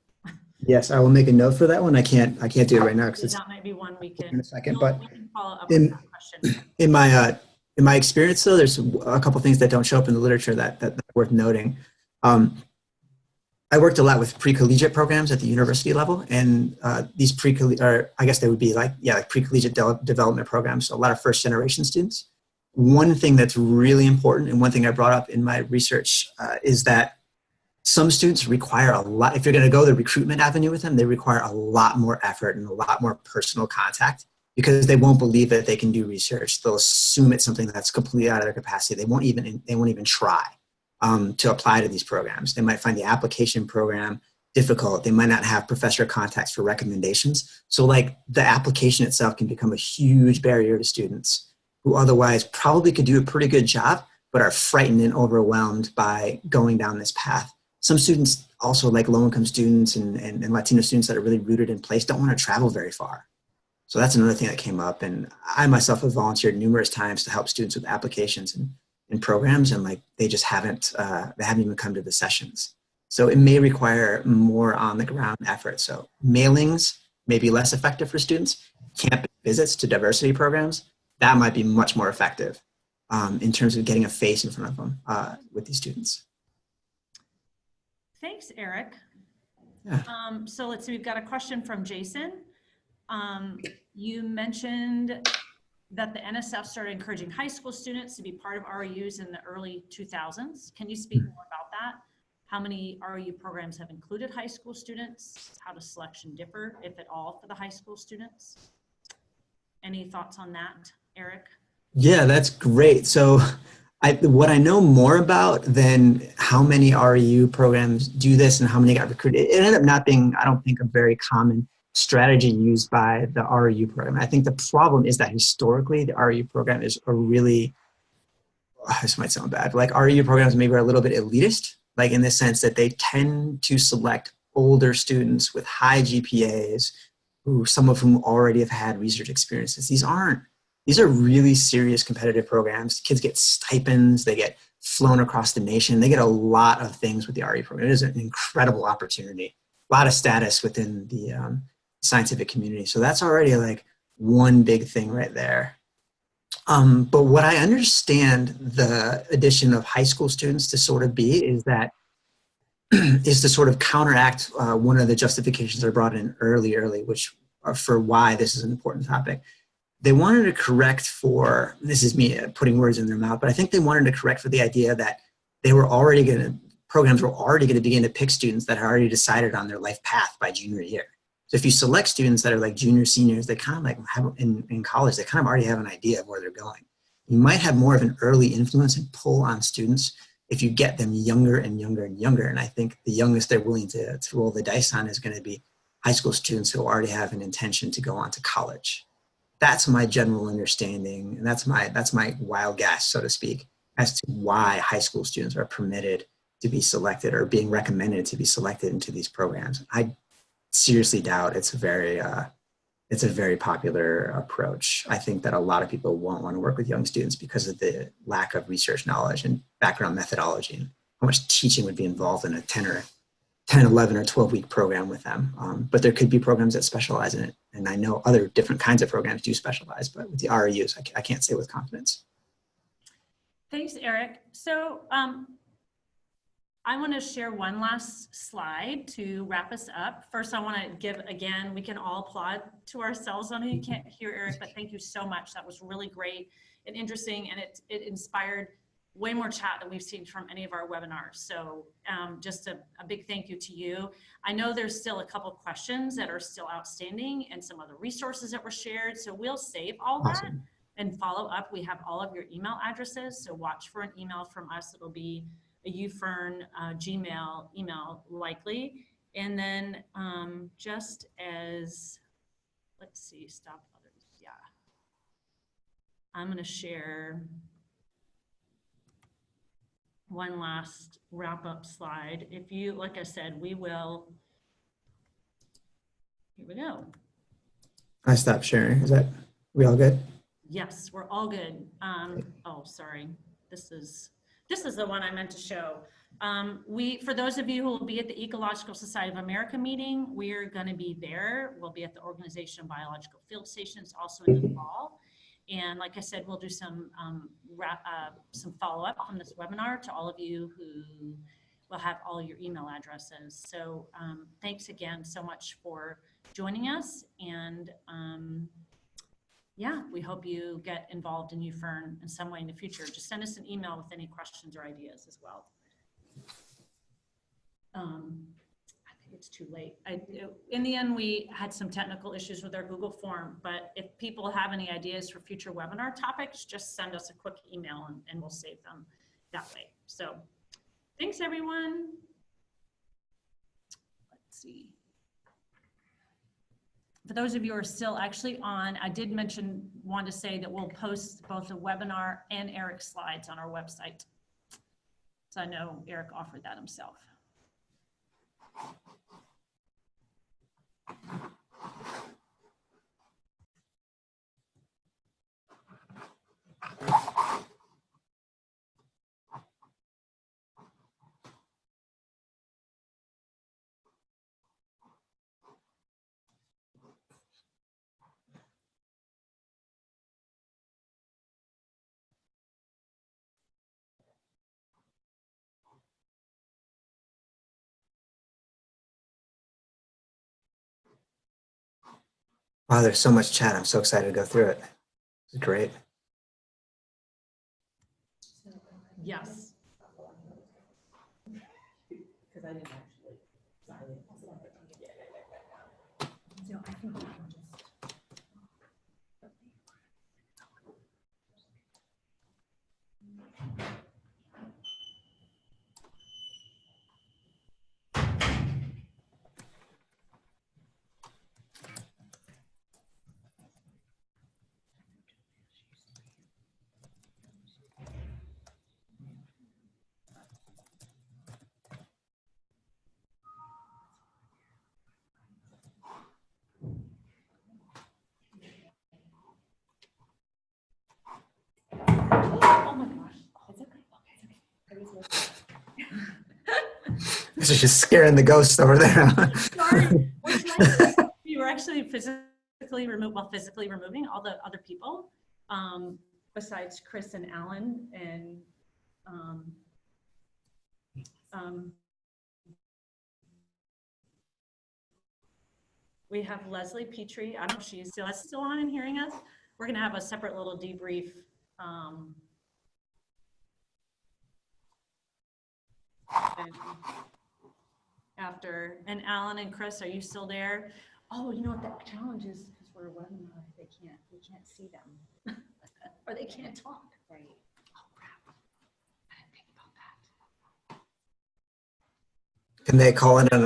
[SPEAKER 2] Yes, I will make a note for that one. I can't do it right now because
[SPEAKER 1] that might be one we can
[SPEAKER 2] in a second. But
[SPEAKER 1] we can follow up with that question.
[SPEAKER 2] In my experience, though, there's a couple things that don't show up in the literature that are worth noting. I worked a lot with pre-collegiate programs at the university level, and these pre-collegiate, I guess they would be like pre-collegiate development programs. So a lot of first-generation students. One thing that's really important, and one thing I brought up in my research, is that some students require a lot. If you're going to go the recruitment avenue with them, they require a lot more effort and a lot more personal contact because they won't believe that they can do research. They'll assume it's something that's completely out of their capacity. They won't even try to apply to these programs. They might find the application program difficult. They might not have professor contacts for recommendations. So like the application itself can become a huge barrier to students who otherwise probably could do a pretty good job, but are frightened and overwhelmed by going down this path. Some students also, like low-income students and Latino students that are really rooted in place, don't want to travel very far. So that's another thing that came up. And I myself have volunteered numerous times to help students with applications and programs, and like they just haven't even come to the sessions. So it may require more on the ground effort. So mailings may be less effective for students. Campus visits to diversity programs, that might be much more effective in terms of getting a face in front of them with these students.
[SPEAKER 1] Thanks, Erik.
[SPEAKER 2] Yeah.
[SPEAKER 1] So let's see, we've got a question from Jason. You mentioned that the NSF started encouraging high school students to be part of REUs in the early 2000s. Can you speak more about that? How many REU programs have included high school students? How does selection differ, if at all, for the high school students? Any thoughts on that, Erik?
[SPEAKER 2] Yeah, that's great. So what I know more about than how many REU programs do this and how many got recruited, it ended up not being, I don't think, a very common strategy used by the REU program. I think the problem is that historically the REU program is a really, this might sound bad, but like REU programs maybe are a little bit elitist, like in the sense that they tend to select older students with high GPAs, some of whom already have had research experiences. These are really serious competitive programs. Kids get stipends, they get flown across the nation, they get a lot of things with the REU program. It is an incredible opportunity, a lot of status within the scientific community. So that's already like one big thing right there. But what I understand the addition of high school students to sort of be is that is to sort of counteract one of the justifications I brought in early, which are for why this is an important topic. They wanted to correct for, this is me putting words in their mouth, but I think they wanted to correct for the idea that programs were already going to begin to pick students that had already decided on their life path by junior year. So if you select students that are like junior, seniors, they kind of like have in college, they kind of already have an idea of where they're going. You might have more of an early influence and pull on students if you get them younger and younger and younger. And I think the youngest they're willing to roll the dice on is going to be high school students who already have an intention to go on to college. That's my general understanding, and that's my wild guess, so to speak, as to why high school students are permitted to be selected or being recommended to be selected into these programs. I seriously doubt it's a very popular approach. I think that a lot of people won't want to work with young students because of the lack of research knowledge and background methodology and how much teaching would be involved in a 10, 11, or 12-week program with them. But there could be programs that specialize in it. And I know other different kinds of programs do specialize, but with the REUs, I can't say with confidence.
[SPEAKER 1] Thanks, Erik. So I want to share one last slide to wrap us up. First, I want to give, again, we can all applaud to ourselves. I know you can't hear Erik, but thank you so much. That was really great and interesting, and it inspired way more chat than we've seen from any of our webinars. So just a big thank you to you. I know there's still a couple questions that are still outstanding and some other resources that were shared. So we'll save all that and follow up. We have all of your email addresses. So watch for an email from us. It'll be a UFERN Gmail email likely. And then just as, let's see, stop others. Yeah. I'm going to share one last wrap up slide. If you, like I said, we will, here we go.
[SPEAKER 2] I stopped sharing. Is that, we all good?
[SPEAKER 1] Yes, we're all good. Oh, sorry. This is the one I meant to show. For those of you who will be at the Ecological Society of America meeting, we're going to be there. We'll be at the Organization of Biological Field Stations also in the fall. And like I said, we'll do some follow-up on this webinar to all of you who will have all your email addresses. So thanks again so much for joining us. And yeah, we hope you get involved in UFERN in some way in the future. Just send us an email with any questions or ideas as well. I think it's too late. In the end, we had some technical issues with our Google form, but if people have any ideas for future webinar topics, just send us a quick email and we'll save them that way. So thanks, everyone. Let's see. For those of you who are still actually on, I did want to say that we'll post both the webinar and Erik's slides on our website. So I know Erik offered that himself.
[SPEAKER 2] Wow, there's so much chat. I'm so excited to go through it. It's great.
[SPEAKER 1] Yes.
[SPEAKER 3] Because I didn't actually sign it. So I think we can just. Oh my gosh, it's okay. It's okay.
[SPEAKER 2] This is just scaring the ghosts over there.
[SPEAKER 1] Sorry. We were actually physically removing all the other people besides Chris and Alan and we have Leslie Petrie. I don't know if she's still on and hearing us. We're going to have a separate little debrief. And Alan and Chris, are you still there? Oh, you know what the challenge is, because we're a webinar, we can't see them or they can't talk. Right. Oh crap. I didn't think about that.
[SPEAKER 2] Can they call in on